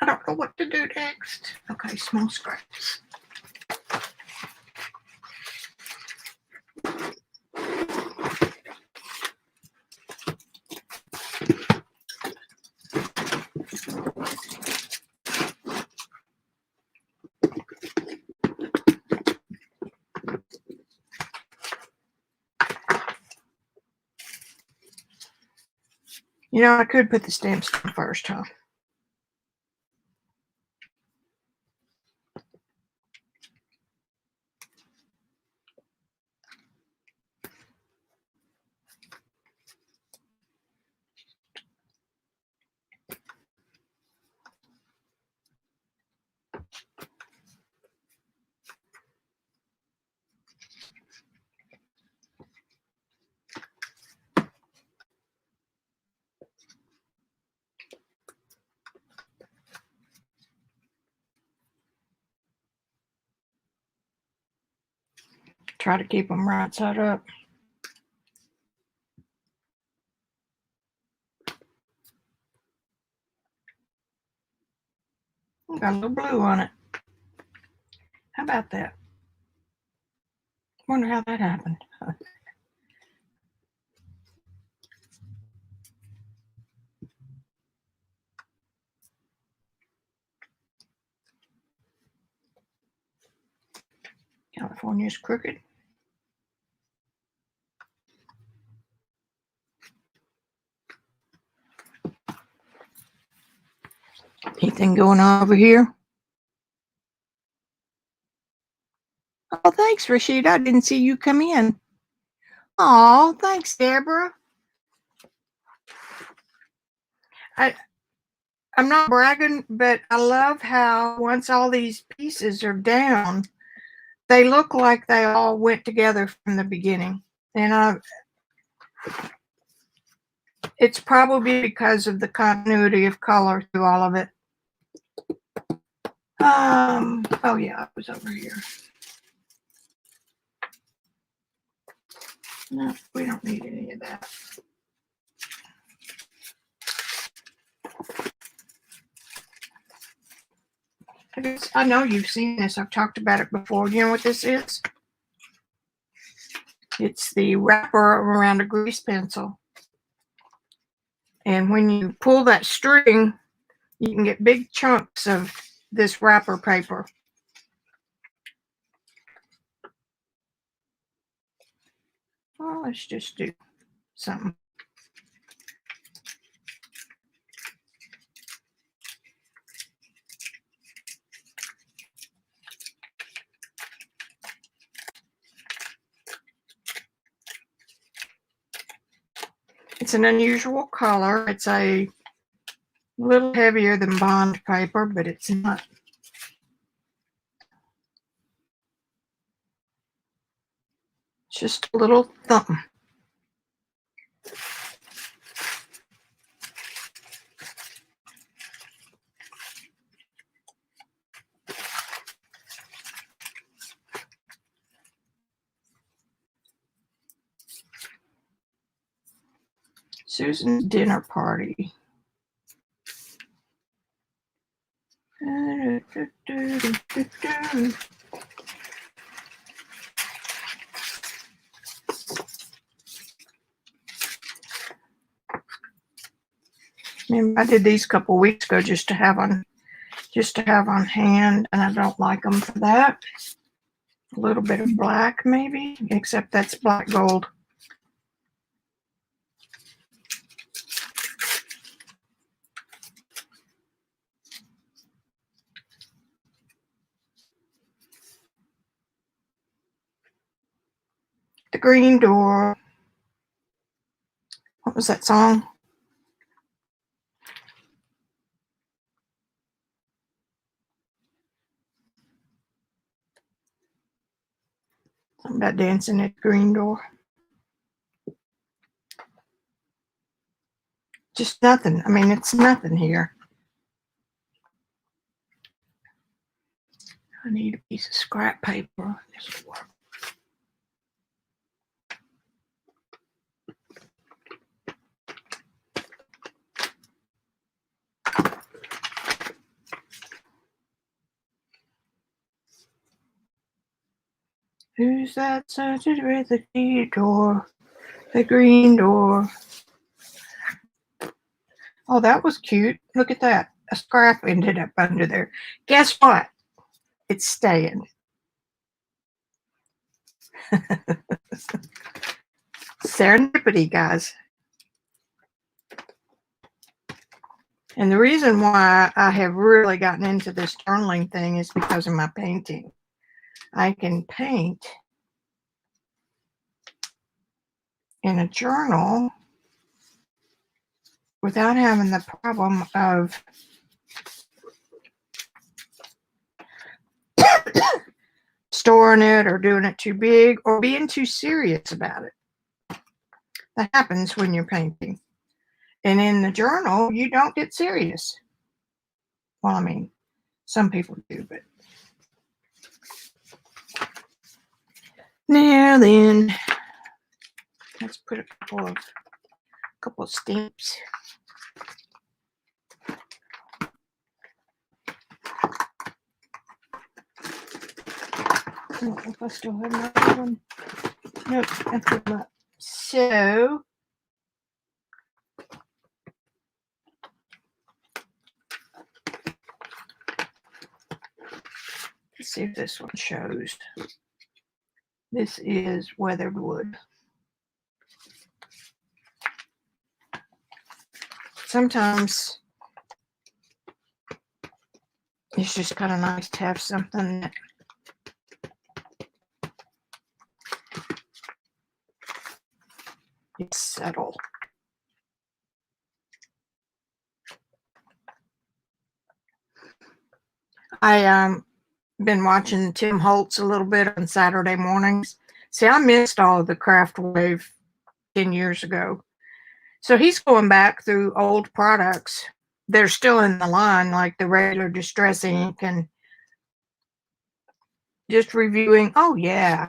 I don't know what to do next. Okay, small scratches. You know, I could put the stamps on first, huh? try to keep them right side up. Got a little blue on it. How about that? Wonder how that happened. California's crooked. Anything going on over here? Oh, thanks, Rashida. I didn't see you come in. Oh, thanks, Deborah. I'm not bragging, but I love how once all these pieces are down, they look like they all went together from the beginning. And it's probably because of the continuity of color through all of it. Oh yeah, it was over here. No, we don't need any of that. I know you've seen this. I've talked about it before. You know what this is? It's the wrapper around a grease pencil. And when you pull that string, you can get big chunks of this wrapper paper. Well, let's just do something. It's an unusual color. It's a little heavier than bond paper, but it's not. It's just a little something. Susan's dinner party. I did these a couple weeks ago just to have on hand, and I don't like them for that. A little bit of black maybe, except that's black gold. The Green Door. What was that song? Something about dancing at the green door. Just nothing. I mean, it's nothing here. I need a piece of scrap paper. This will work. Who's that searching with the key door? The green door. Oh, that was cute. Look at that. A scrap ended up under there. Guess what? It's staying. Serendipity, guys. And the reason why I have really gotten into this journaling thing is because of my painting. I can paint in a journal without having the problem of storing it or doing it too big or being too serious about it. That happens when you're painting. And in the journal, you don't get serious. Well, I mean, some people do, but Now then, let's put a couple of stamps. I don't know if I still have my other one. Nope, I put them up. So let's see if this one shows. This is weathered wood. Sometimes it's just kind of nice to have something that is subtle. I been watching Tim Holtz a little bit on Saturday mornings. See, I missed all of the craft wave 10 years ago. So he's going back through old products. They're still in the line, like the regular distress ink, and just reviewing. Oh yeah,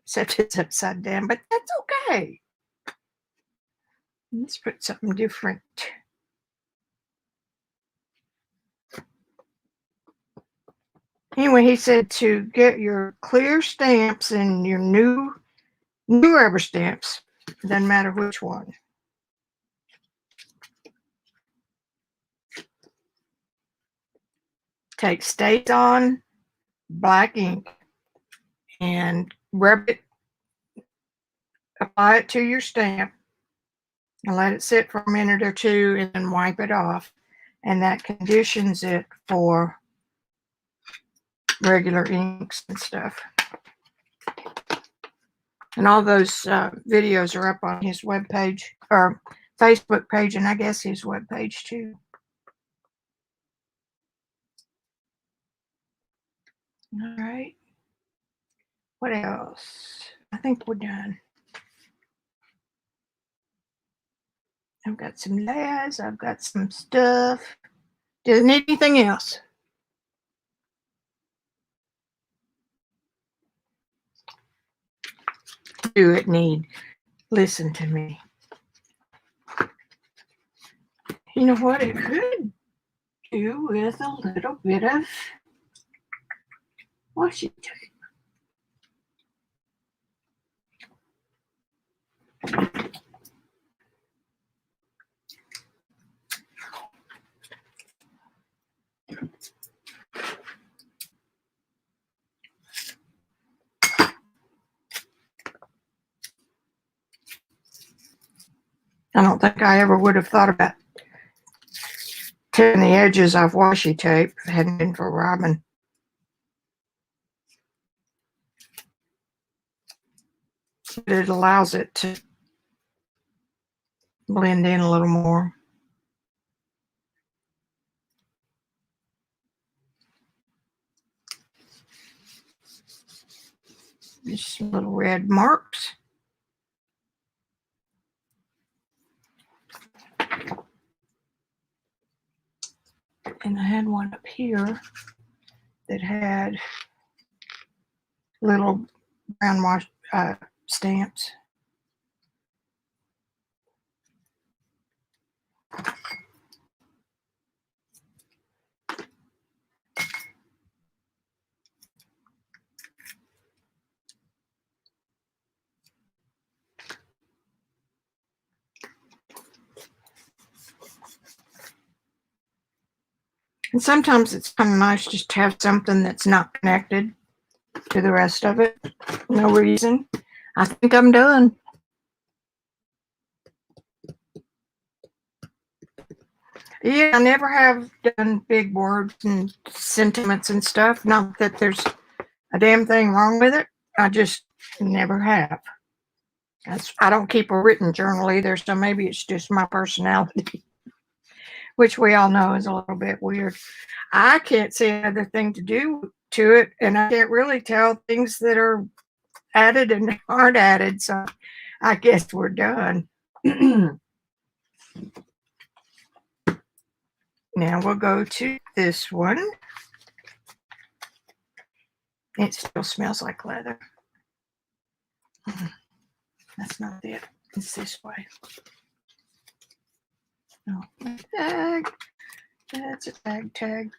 except it's upside down, but that's okay. Let's put something different. Anyway, he said to get your clear stamps and your new rubber stamps. Doesn't matter which one. Take Stays On black ink and rub it, apply it to your stamp, and let it sit for a minute or two, and then wipe it off. And that conditions it for regular inks and stuff. And all those videos are up on his webpage or Facebook page, and I guess his webpage too. All right. What else? I think we're done. I've got some lads. I've got some stuff. Doesn't need anything else. Do it need? Listen to me. You know what it could do with a little bit of washi tape. I don't think I ever would have thought about tearing the edges off washi tape if it hadn't been for Robyn. But it allows it to blend in a little more. Just some little red marks. And I had one up here that had little brown wash stamps. And sometimes it's kind of nice just to have something that's not connected to the rest of it. No reason. I think I'm done. Yeah, I never have done big words and sentiments and stuff. Not that there's a damn thing wrong with it. I just never have. I don't keep a written journal either, so maybe it's just my personality, which we all know is a little bit weird. I can't see another thing to do to it, and I can't really tell things that are added and aren't added, so I guess we're done. Now we'll go to this one. It still smells like leather. That's not it. It's this way. No, tag. That's a tag.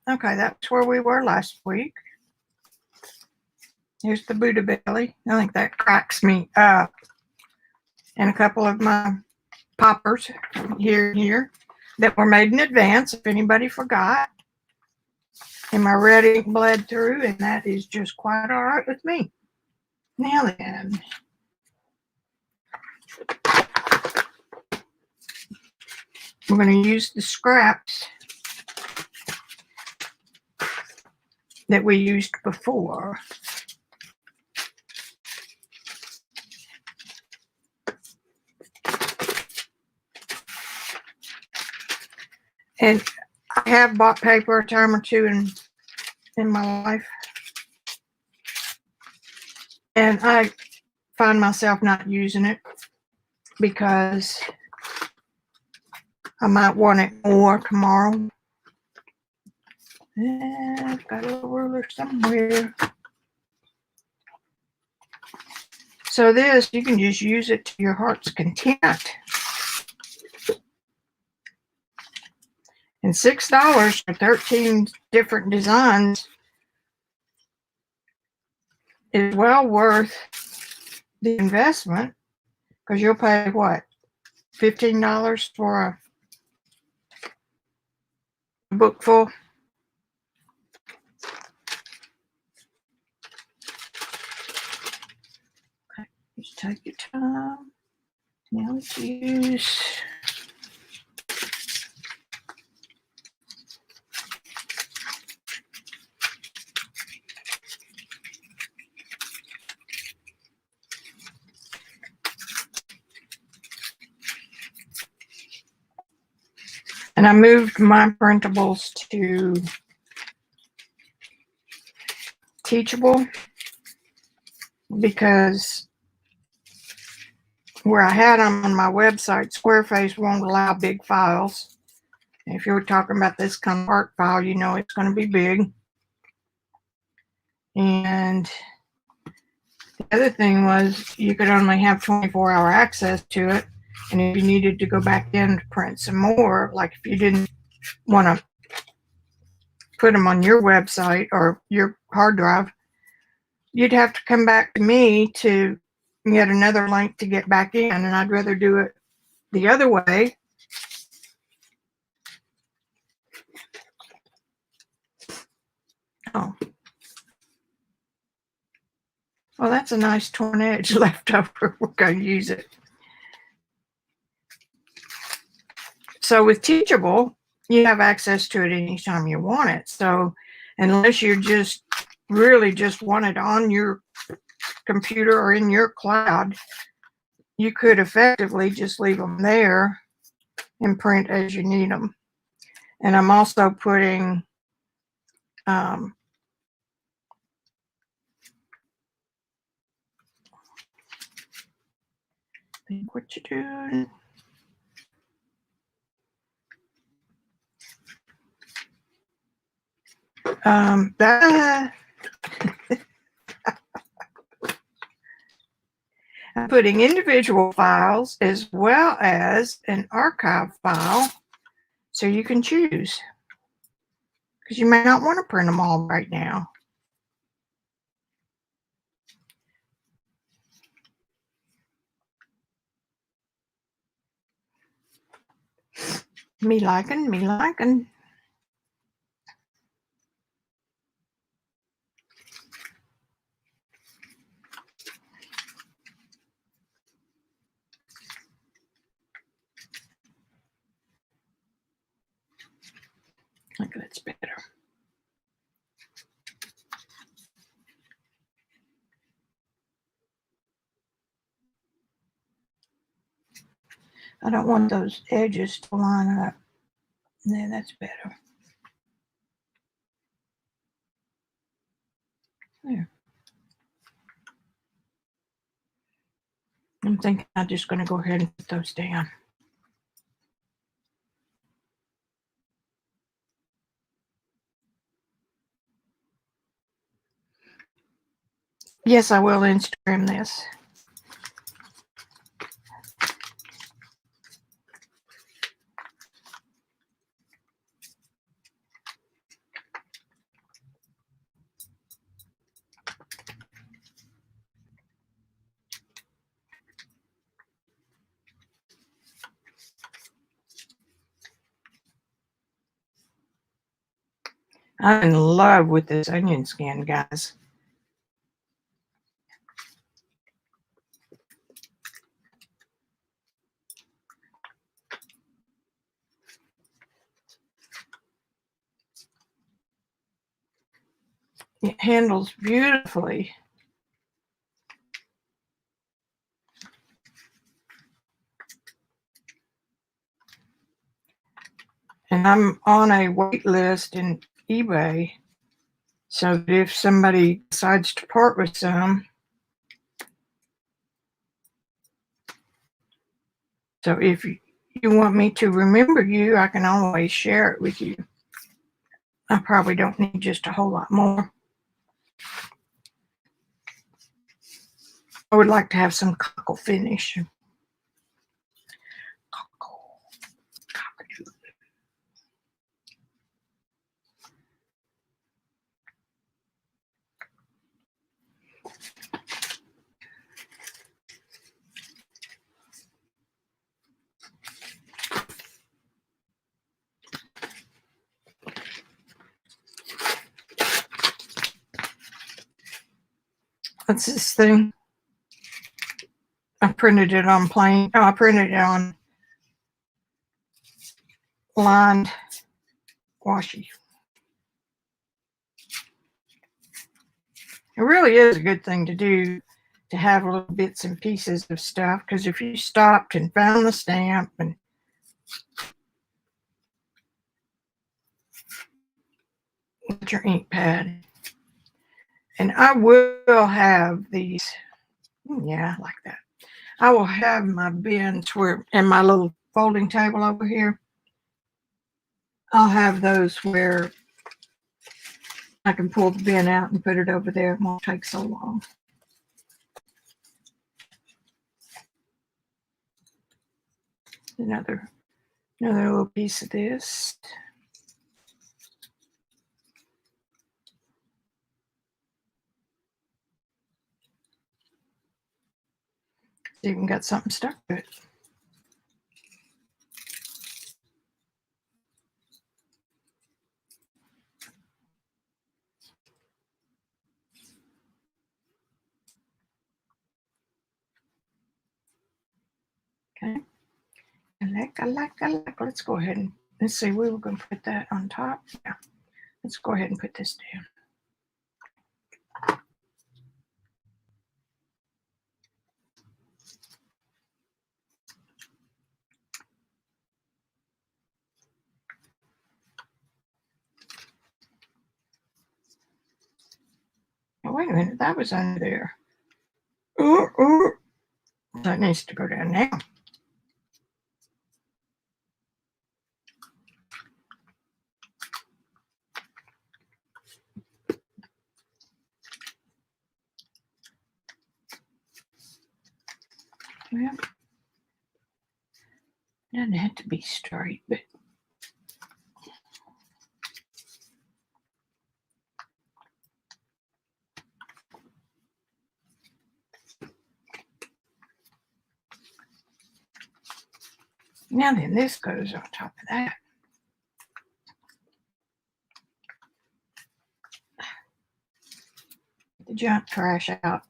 Okay, that's where we were last week. Here's the Buddha belly. I think that cracks me up. And a couple of my poppers here that were made in advance, if anybody forgot. And my red ink bled through, and that is just quite all right with me. Now then, we're going to use the scraps that we used before. And I have bought paper a time or two in my life. And I find myself not using it because I might want it more tomorrow. And I've got a little ruler somewhere. So this, you can just use it to your heart's content. And $6 for 13 different designs is well worth the investment, because you'll pay what, $15 for a book full. Okay, just take your time. Now let's use and I moved my printables to Teachable because where I had them on my website, Squareface won't allow big files. And if you're talking about this kind of art file, you know it's going to be big. And the other thing was you could only have 24-hour access to it. And if you needed to go back in to print some more, like if you didn't want to put them on your website or your hard drive, you'd have to come back to me to get another link to get back in. And I'd rather do it the other way. Oh. Well, that's a nice torn edge left over. We're going to use it. So with Teachable, you have access to it anytime you want it. So unless you just really just want it on your computer or in your cloud, you could effectively just leave them there and print as you need them. And I'm also putting think what you doing. That I'm putting individual files as well as an archive file, so you can choose, because you may not want to print them all right now. Me liking. I think that's better. I don't want those edges to line up. Yeah, that's better. There. I'm thinking I'm just going to go ahead and put those down. Yes, I will Instagram this. I'm in love with this onion skin, guys. It handles beautifully. And I'm on a wait list in eBay, so that if somebody decides to part with some, so if you want me to remember you, I can always share it with you. I probably don't need just a whole lot more. I would like to have some cockle finish. What's this thing? I printed it on plain. Oh, I printed it on lined washi. It really is a good thing to do, to have little bits and pieces of stuff, because if you stopped and found the stamp and get your ink pad. And I will have these. Yeah, I like that. I will have my bins where, and my little folding table over here, I'll have those where I can pull the bin out and put it over there. It won't take so long. Another little piece of this. It's even got something stuck to it. Okay. I like. Let's go ahead and let's see. We were going to put that on top. Yeah. Let's go ahead and put this down. Oh, wait a minute. That was under there. Ooh. That needs to go down now. Well, it doesn't have to be straight, but now then this goes on top of that. The junk trash out.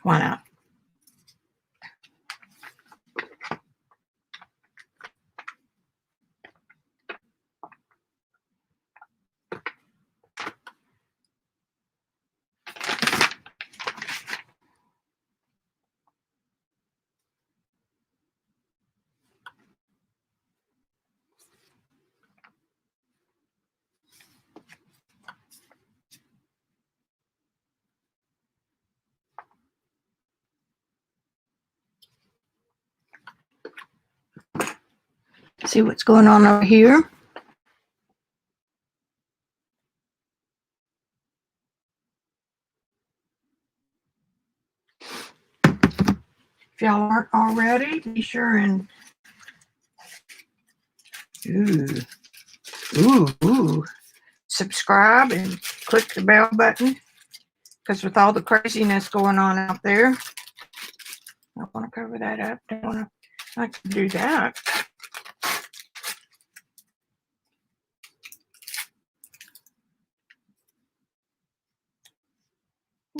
Why not? See what's going on over here. If y'all aren't already, be sure and subscribe and click the bell button, because with all the craziness going on out there, I want to cover that up. Don't want to. I can do that.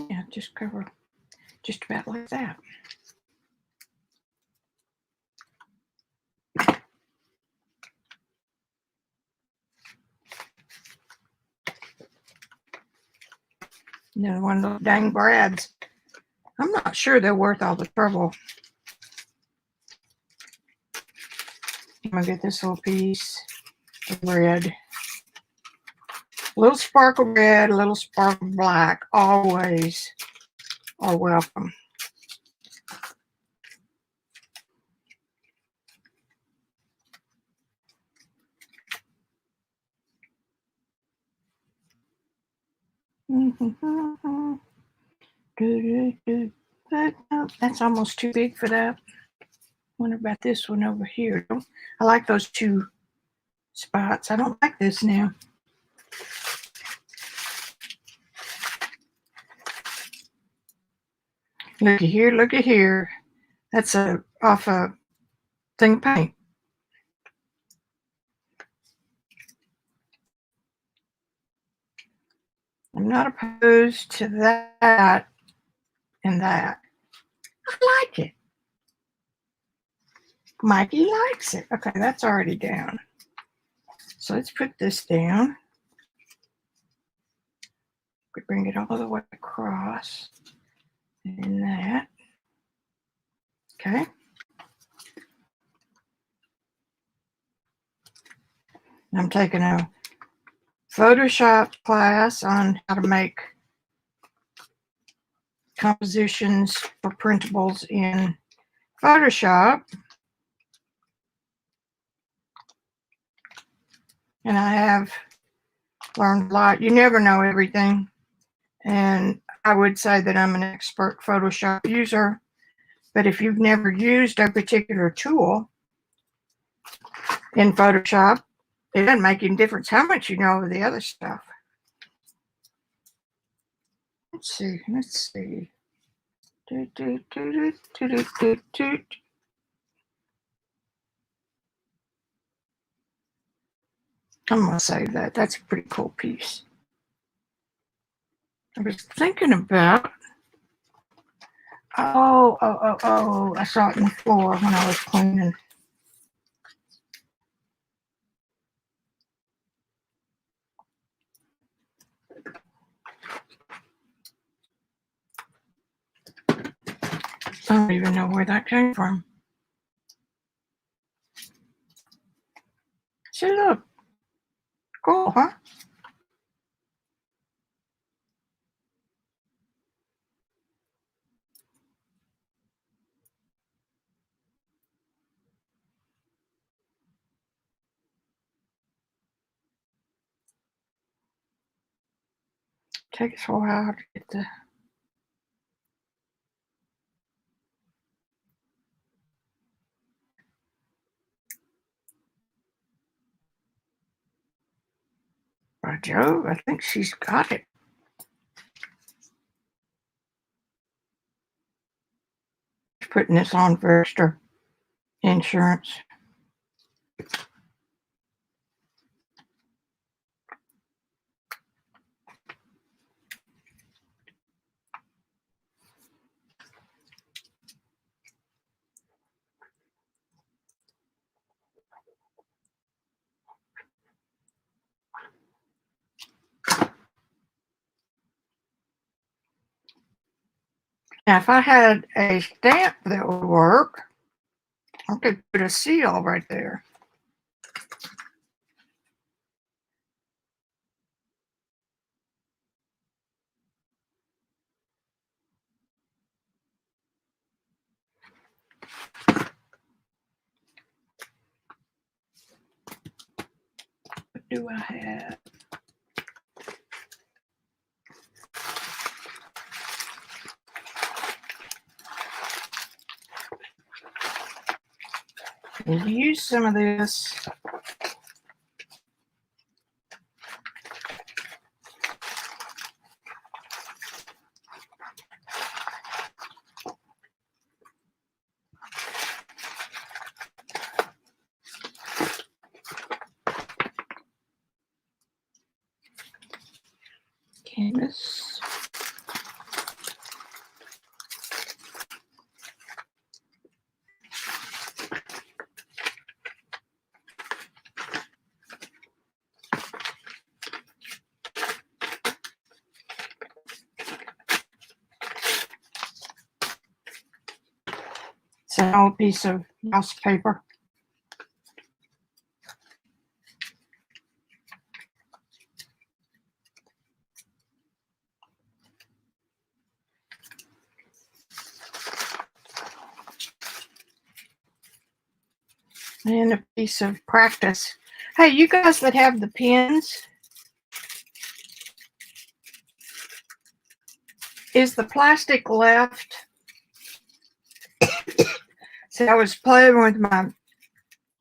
Yeah, just cover just about like that. Another one of those dang brads. I'm not sure they're worth all the trouble. I'm gonna get this little piece of red. A little sparkle red, a little sparkle black, always are welcome. That's almost too big for that. Wonder about this one over here. I like those two spots. I don't like this now. Looky here, looky here. That's off a thing of paint. I'm not opposed to that and that. I like it. Mikey likes it. Okay, that's already down. So let's put this down. We bring it all the way across. And that. Okay. I'm taking a Photoshop class on how to make compositions for printables in Photoshop. And I have learned a lot. You never know everything. And I would say that I'm an expert Photoshop user. But if you've never used a particular tool in Photoshop, it doesn't make any difference how much you know of the other stuff. Let's see. I'm going to save that. That's a pretty cool piece. I was thinking about, I saw it in the floor when I was cleaning. I don't even know where that came from. See, look. Cool, huh? Takes a while to get the by Jove, I think she's got it. Putting this on for extra insurance. Now, if I had a stamp that would work, I could put a seal right there. do I have? And use some of this. Canvas. It's an old piece of mouse paper. And a piece of practice. Hey, you guys that have the pens, is the plastic left? See, I was playing with my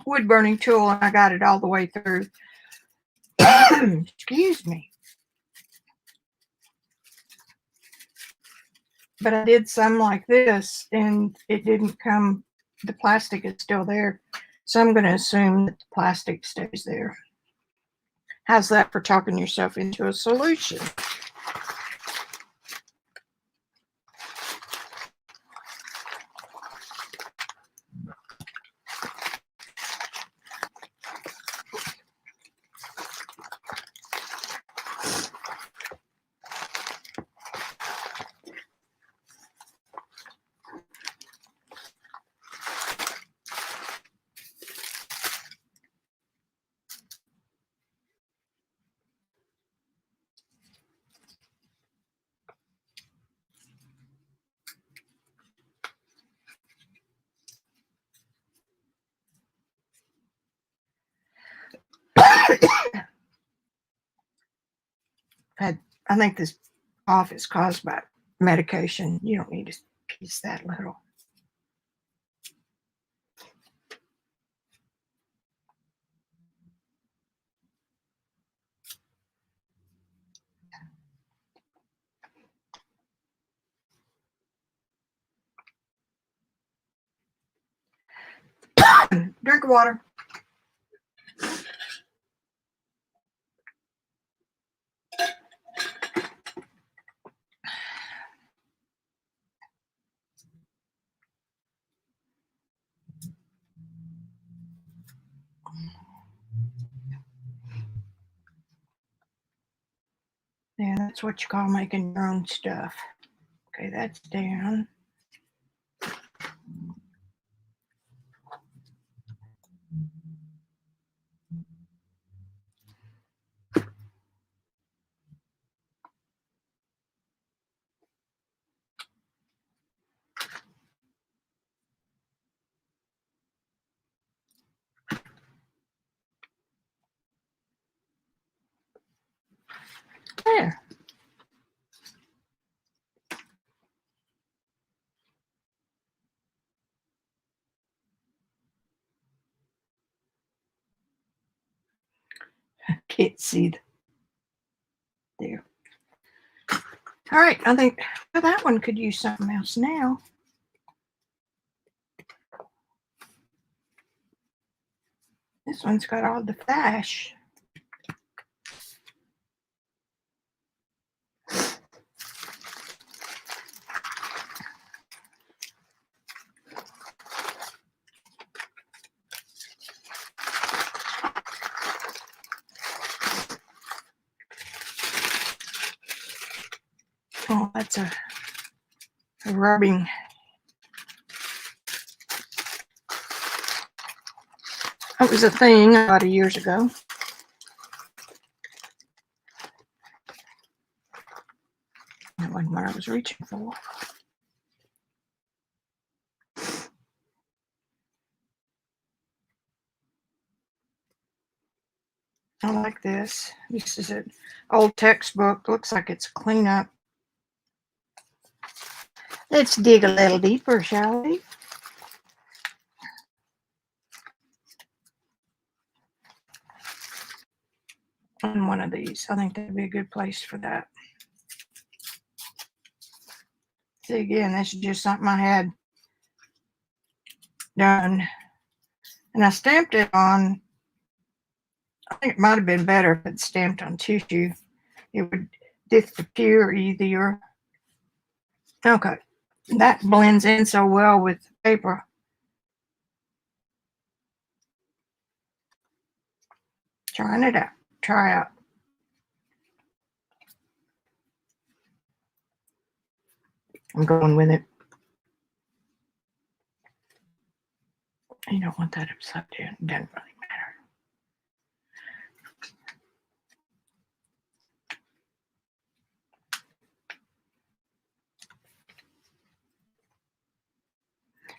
wood burning tool and I got it all the way through. Excuse me. But I did some like this and it didn't come, the plastic is still there. So I'm going to assume that the plastic stays there. How's that for talking yourself into a solution? I think this cough is caused by medication. You don't need to piece that little. Drink water. Yeah, that's what you call making your own stuff. Okay, that's down. There. Can't see there. All right, I think well, that one could use something else now. This one's got all the flash. Oh, that's a rubbing. That was a thing a lot of years ago. That wasn't what I was reaching for. I like this. This is an old textbook. Looks like it's clean up. Let's dig a little deeper, shall we? On one of these. I think that'd be a good place for that. See, again, this is just something I had done. And I stamped it on, I think it might have been better if it's stamped on tissue. It would disappear easier. Okay, that blends in so well with the paper. Trying it out. Try out. I'm going with it. You don't want that upside down. It doesn't really matter.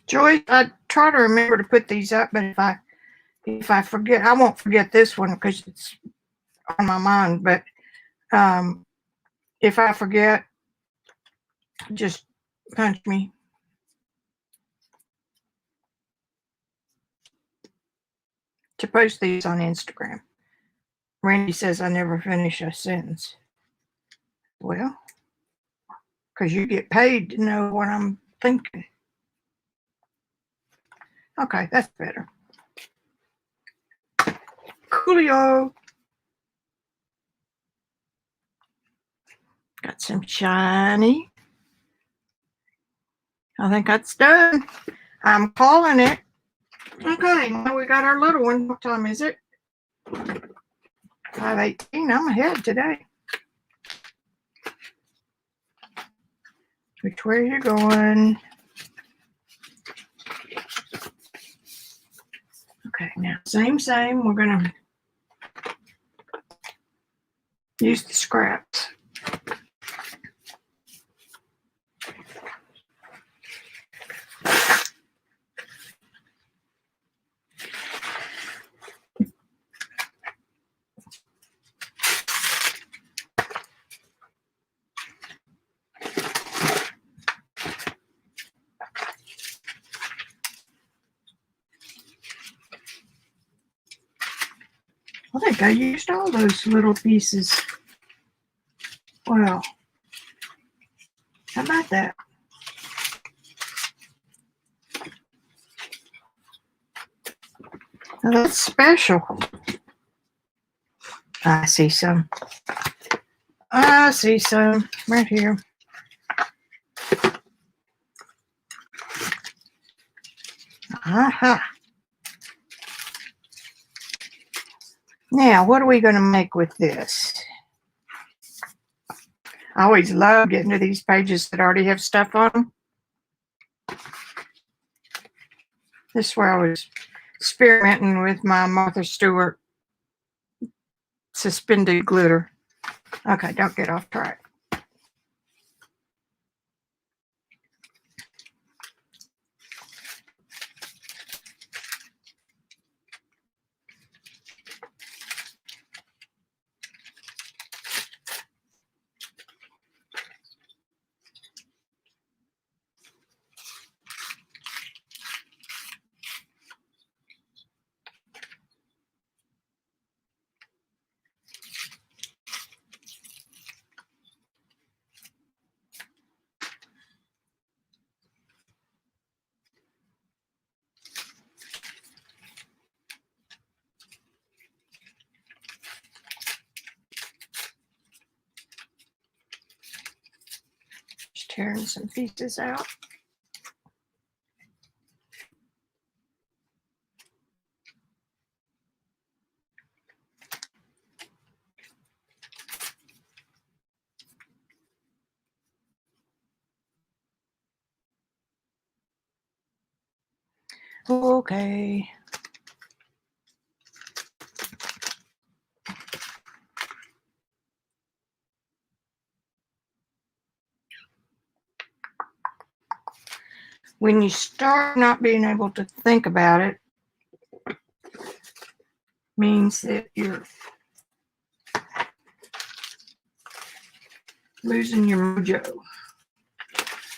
Joyce, I try to remember to put these up, but if I forget, I won't forget this one because it's on my mind. But if I forget, just punch me. To post these on Instagram. Randy says I never finish a sentence. Well, because you get paid to know what I'm thinking. Okay, that's better. Coolio. Got some shiny. I think that's done. I'm calling it. Okay, now we got our little one. What time is it? 5:18. I'm ahead today. Which way are you going? Okay, now same. We're gonna use the scraps. I think I used all those little pieces. Well, how about that? Now that's special. I see some. I see some right here. Aha. Now, what are we going to make with this? I always love getting to these pages that already have stuff on them. This is where I was experimenting with my Martha Stewart suspended glitter. Okay, don't get off track. Just tearing some pieces out. Okay. When you start not being able to think about it, means that you're losing your mojo,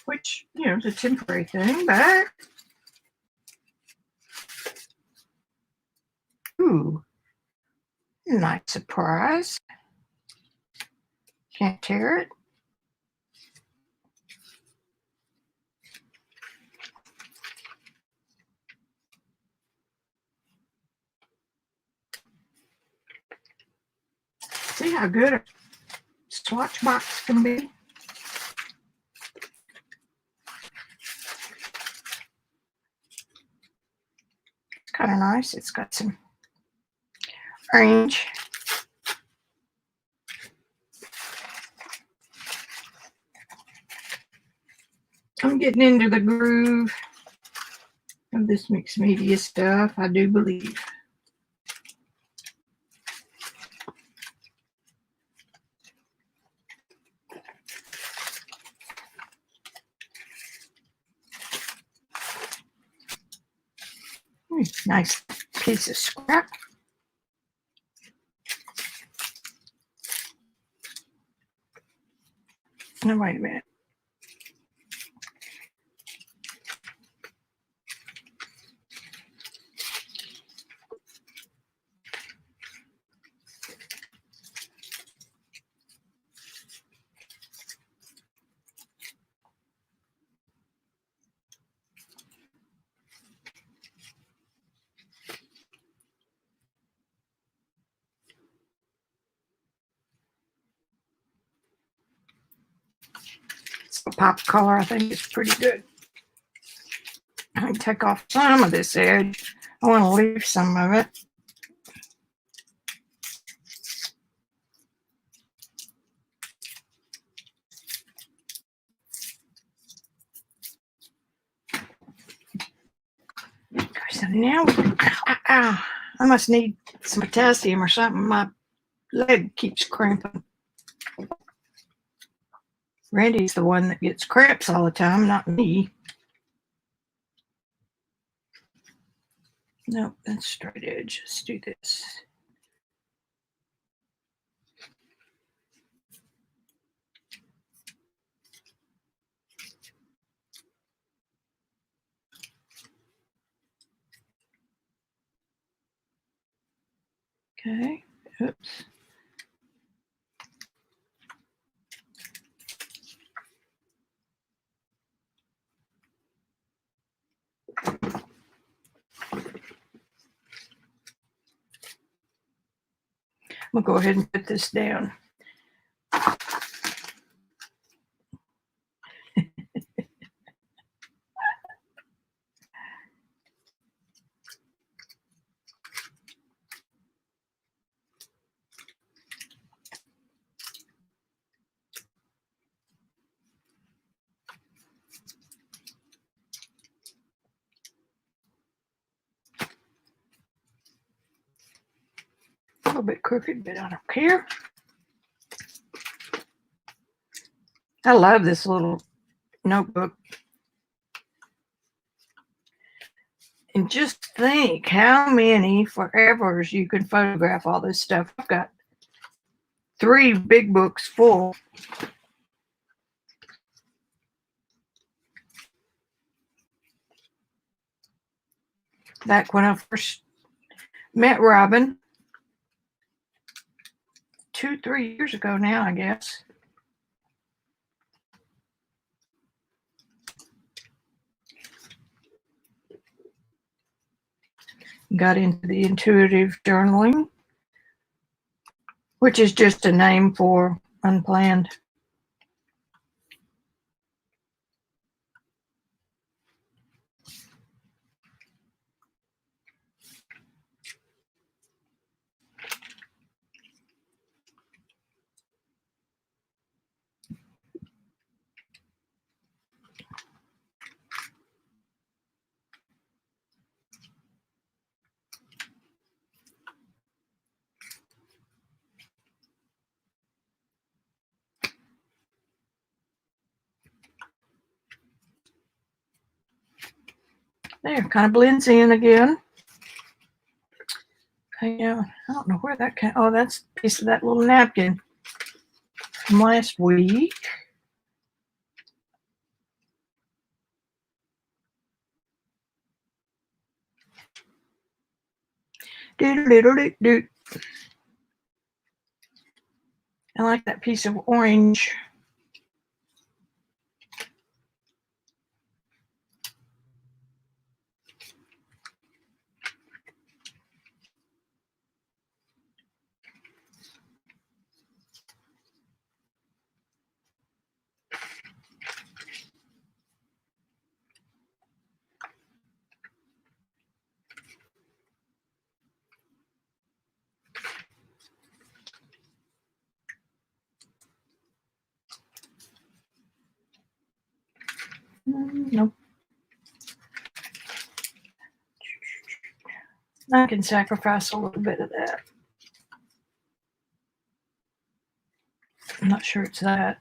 which, you know, is a temporary thing, but ooh, nice surprise. Can't tear it. See how good a swatch box can be? It's kind of nice. It's got some orange. I'm getting into the groove of this mixed media stuff, I do believe. Nice piece of scrap. No, wait a minute. Pop color, I think it's pretty good. I can take off some of this edge. I want to leave some of it. So now, I must need some potassium or something. My leg keeps cramping. Randy's the one that gets cramps all the time, not me. Nope, that's straight edge. Let's do this. Okay, oops. I'm gonna go ahead and put this down. A little bit crooked, but I don't care. I love this little notebook. And just think how many forevers you can photograph all this stuff. I've got 3 big books full. Back when I first met Robyn, 2-3 years ago now, I guess. Got into the intuitive journaling, which is just a name for unplanned. There, kind of blends in again. Okay, now I don't know where that came. Oh, that's a piece of that little napkin. from last week. Doodle-doodle-doot-doot. I like that piece of orange. Nope. I can sacrifice a little bit of that. I'm not sure it's that.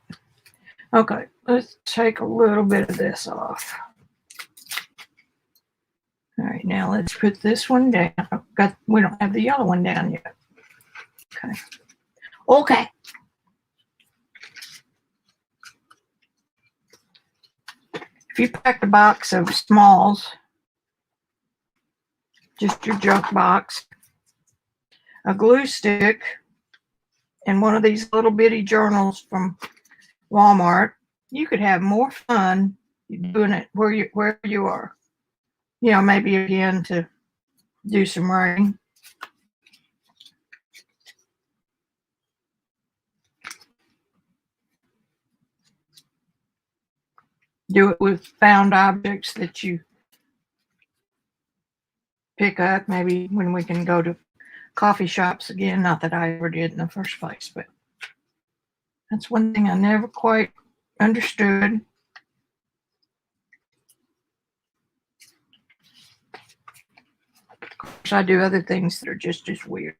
Okay, let's take a little bit of this off. All right, now let's put this one down. We don't have the yellow one down yet. Okay. Okay. If you packed a box of smalls, just your junk box, a glue stick, and one of these little bitty journals from Walmart, you could have more fun doing it where you are. You know, maybe again to do some writing. Do it with found objects that you pick up, maybe when we can go to coffee shops again. Not that I ever did in the first place, but that's one thing I never quite understood. Of course, I do other things that are just as weird.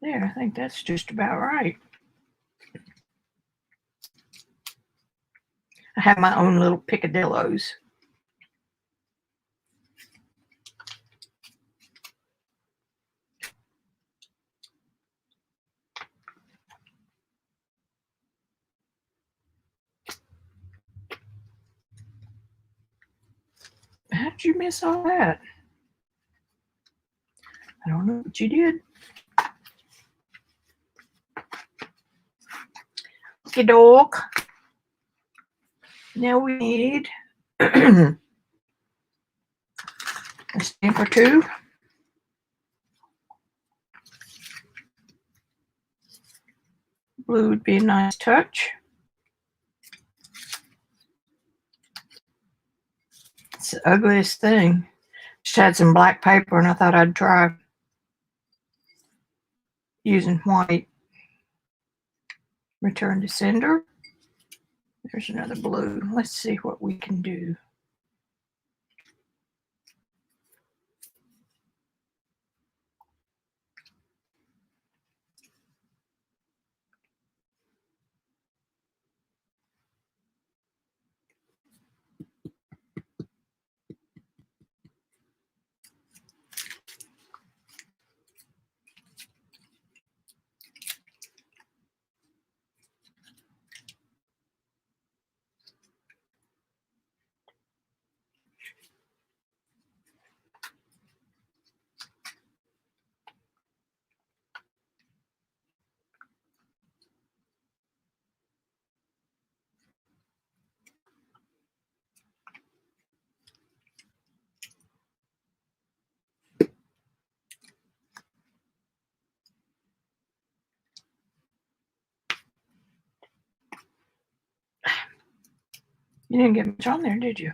There, I think that's just about right. I have my own little picadillos. How'd you miss all that? I don't know what you did. Okay, dog. Now we need a stamp or two. Blue would be a nice touch. It's the ugliest thing. Just had some black paper and I thought I'd try using white. Return to sender. There's another blue. Let's see what we can do. You didn't get much on there, did you?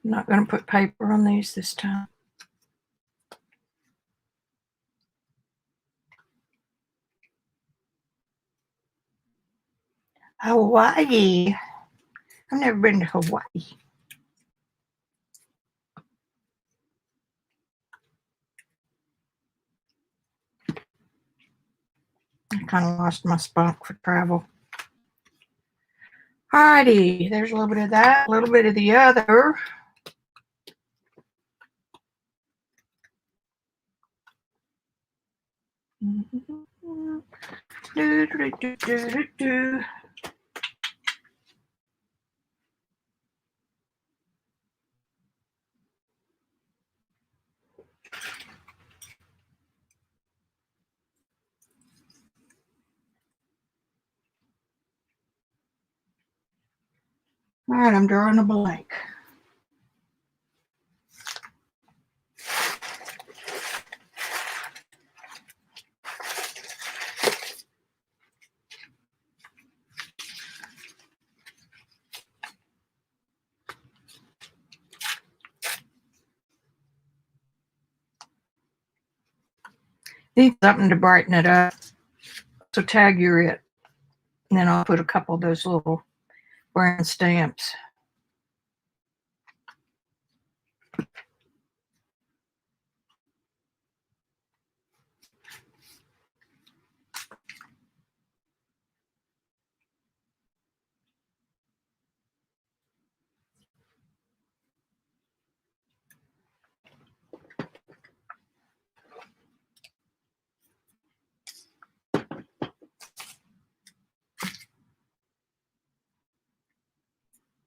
I'm not going to put paper on these this time. Hawaii. I've never been to Hawaii. I kind of lost my spunk for travel. Alrighty, there's a little bit of that, a little bit of the other. All right, I'm drawing a blank. Need something to brighten it up. So tag your it. And then I'll put a couple of those little brown stamps.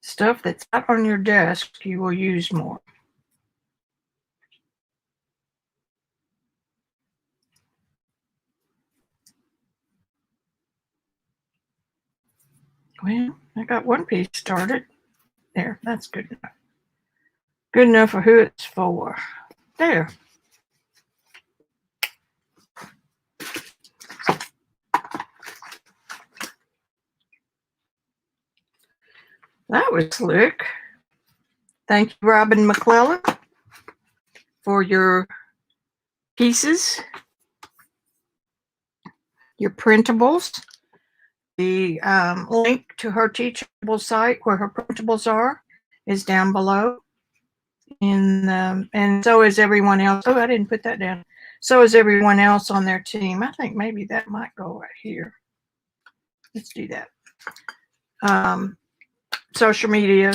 Stuff that's out on your desk, you will use more. Well, I got one piece started. There, that's good enough. Good enough for who it's for. There. That was slick. Thank you, Robyn McClendon, for your pieces, your printables. The link to her teachable site where her printables are is down below. And so is everyone else. Oh, I didn't put that down. So is everyone else on their team. I think maybe that might go right here. Let's do that. Social media,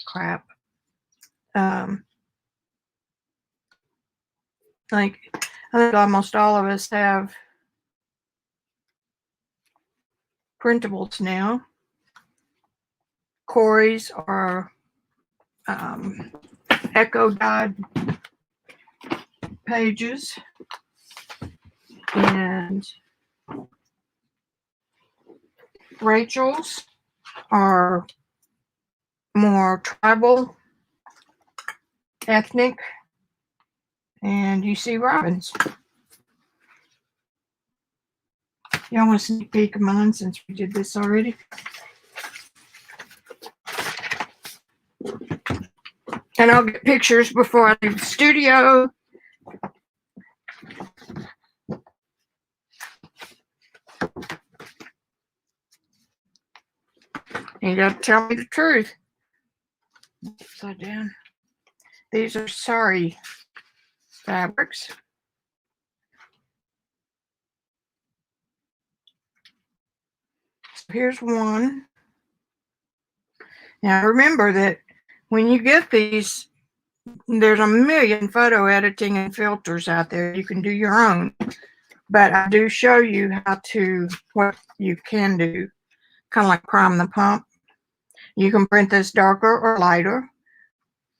crap. I think almost all of us have printables now. Kory's are echo dyed pages, and Rachel's are more tribal, ethnic, and you see Robyn's. Y'all want a sneak peek of mine since we did this already? And I'll get pictures before I leave the studio. You got to tell me the truth. Upside down. These are sari fabrics. So here's one. Now remember that when you get these, there's a million photo editing and filters out there. You can do your own. But I do show you what you can do. Kind of like prime the pump. You can print this darker or lighter.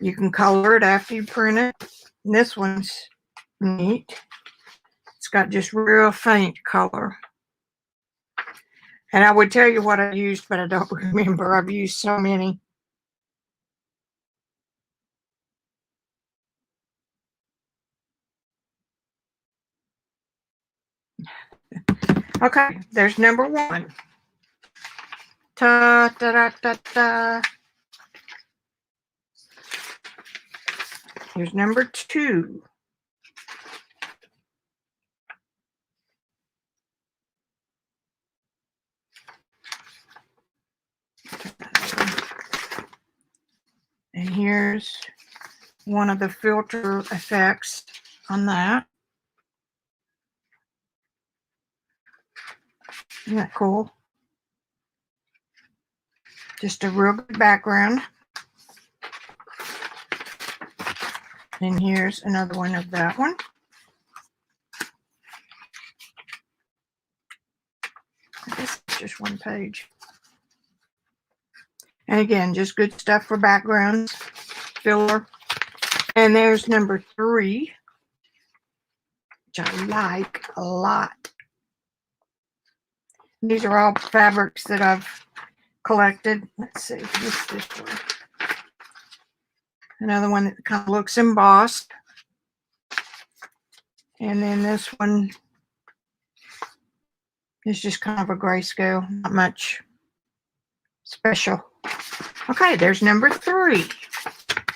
You can color it after you print it. And this one's neat. It's got just real faint color. And I would tell you what I used, but I don't remember. I've used so many. Okay, there's number one. Ta da da da da. Here's number two. And here's one of the filter effects on that. Isn't that cool? Just a real good background. And here's another one of that one. I guess it's just one page. And again, just good stuff for backgrounds, filler. And there's number 3, which I like a lot. These are all fabrics that I've collected. Let's see, what's this one? Another one that kind of looks embossed. And then this one is just kind of a grayscale, not much special. Okay, there's number 3.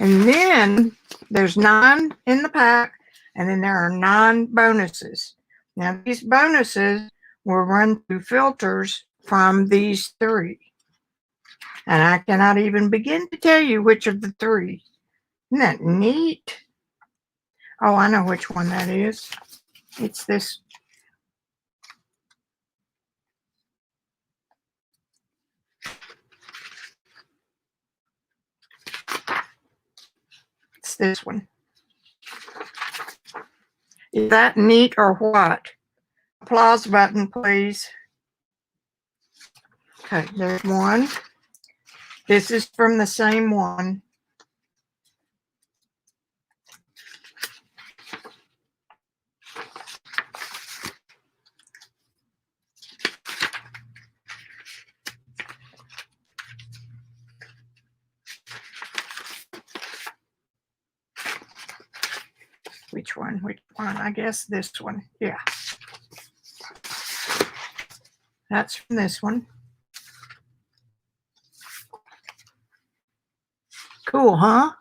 And then there's 9 in the pack, and then there are 9 bonuses. Now, these bonuses will run through filters from these 3. And I cannot even begin to tell you which of the 3. Isn't that neat? Oh, I know which one that is. It's this. It's this one. Is that neat or what? Applause button, please. Okay, there's one. This is from the same one. Which one? Which one? I guess this one. Yeah. That's from this one. Cool, huh?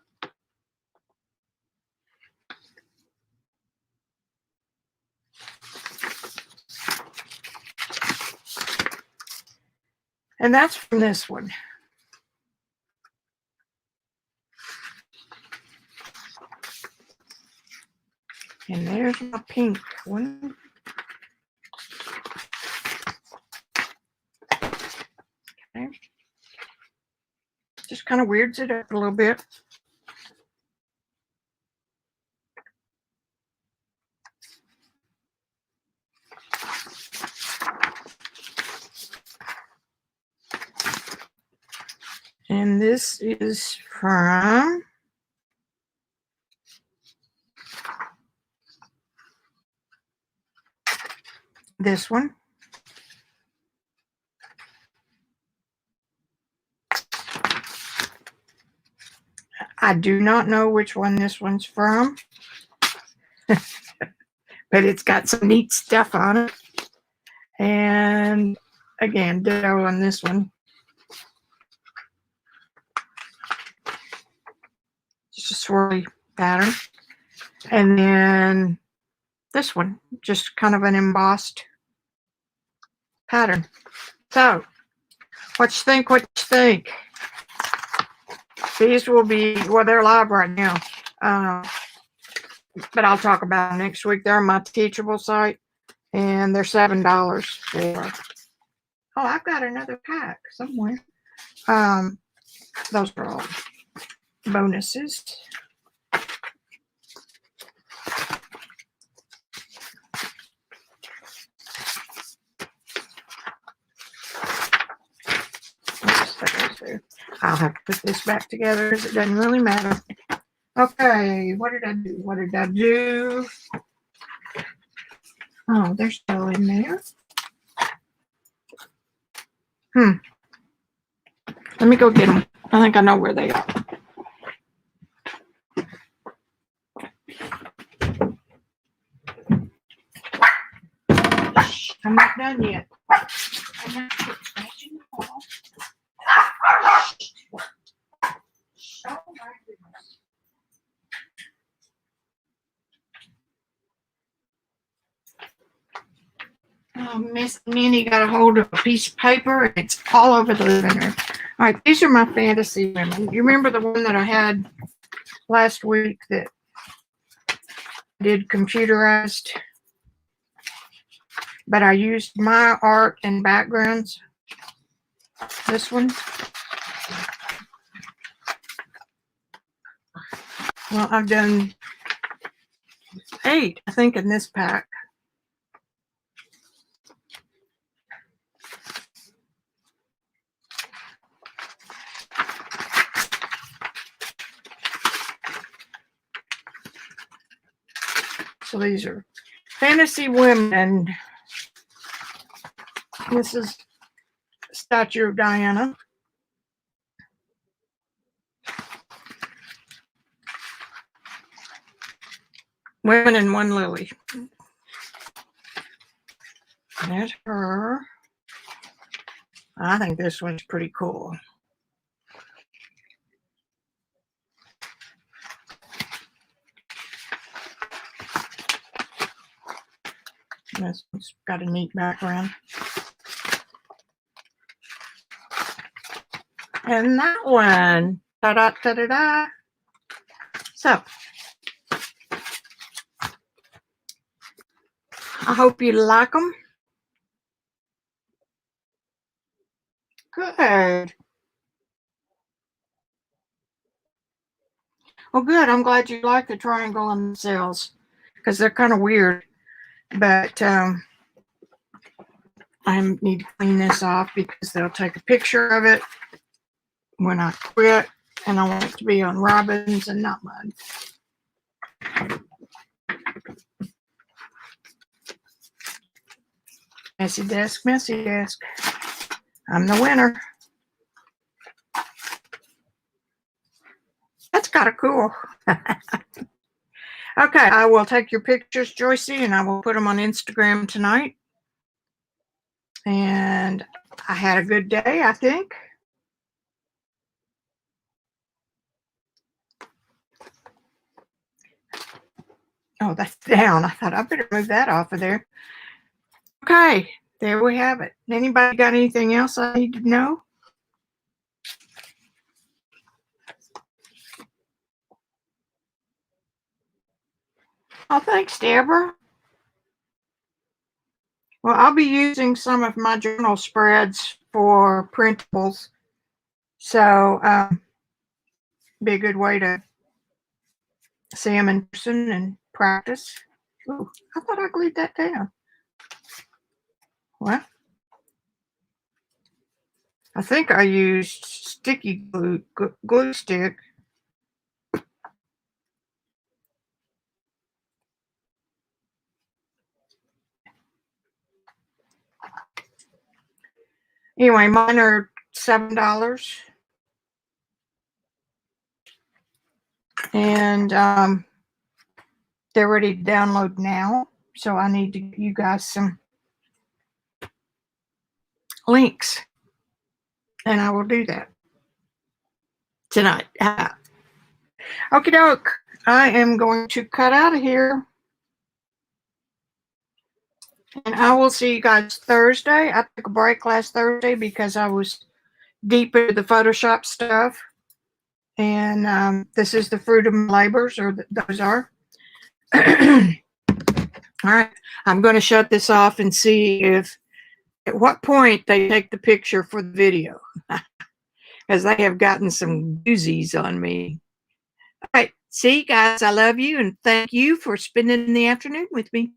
And that's from this one. And there's my pink one. Okay. Just kind of weirds it up a little bit. And this is from this one. I do not know which one this one's from, but it's got some neat stuff on it. And again, ditto on this one. Just a swirly pattern. And then this one, just kind of an embossed pattern. So, what you think? What you think? These will be, well, they're live right now. But I'll talk about them next week. They're on my Teachable site, and they're $7 for. Oh, I've got another pack somewhere. Those are all bonuses. I'll have to put this back together because it doesn't really matter. Okay, what did I do? What did I do? Oh, they're still in there. Let me go get them. I think I know where they are. I'm not done yet. I'm not scratching the wall. Oh my goodness. Oh, Miss Minnie got a hold of a piece of paper and it's all over the living room. All right, these are my fantasy women. You remember the one that I had last week that did computerized? But I used my art and backgrounds. This one. Well, I've done 8, I think, in this pack. So these are fantasy women. This is statue of Diana. Women in One Lily. There's her. I think this one's pretty cool. This one's got a neat background. And that one, ta-da-ta-da-da. So, I hope you like them. Good. Well, good. I'm glad you like the triangle and the cells, because they're kind of weird. But I need to clean this off because they'll take a picture of it when I quit, and I want it to be on Robyn's and not mine. Messy desk, messy desk. I'm the winner. That's kind of cool. Okay, I will take your pictures, Joycey, and I will put them on Instagram tonight. And I had a good day, I think. Oh, that's down. I thought I better move that off of there. Okay, there we have it. Anybody got anything else I need to know? Oh, thanks, Deborah. Well, I'll be using some of my journal spreads for printables. So, be a good way to see them in person and practice. Ooh, I thought I glued that down. Well, I think I used sticky glue stick. Anyway, mine are $7. And they're ready to download now. So I need to give you guys some links. And I will do that tonight. Okie doke. I am going to cut out of here. And I will see you guys Thursday. I took a break last Thursday because I was deep into the Photoshop stuff. And this is the fruit of my labors, or those are. All right. I'm going to shut this off and see if at what point they take the picture for the video. Because they have gotten some doozies on me. All right. See, guys, I love you, and thank you for spending the afternoon with me.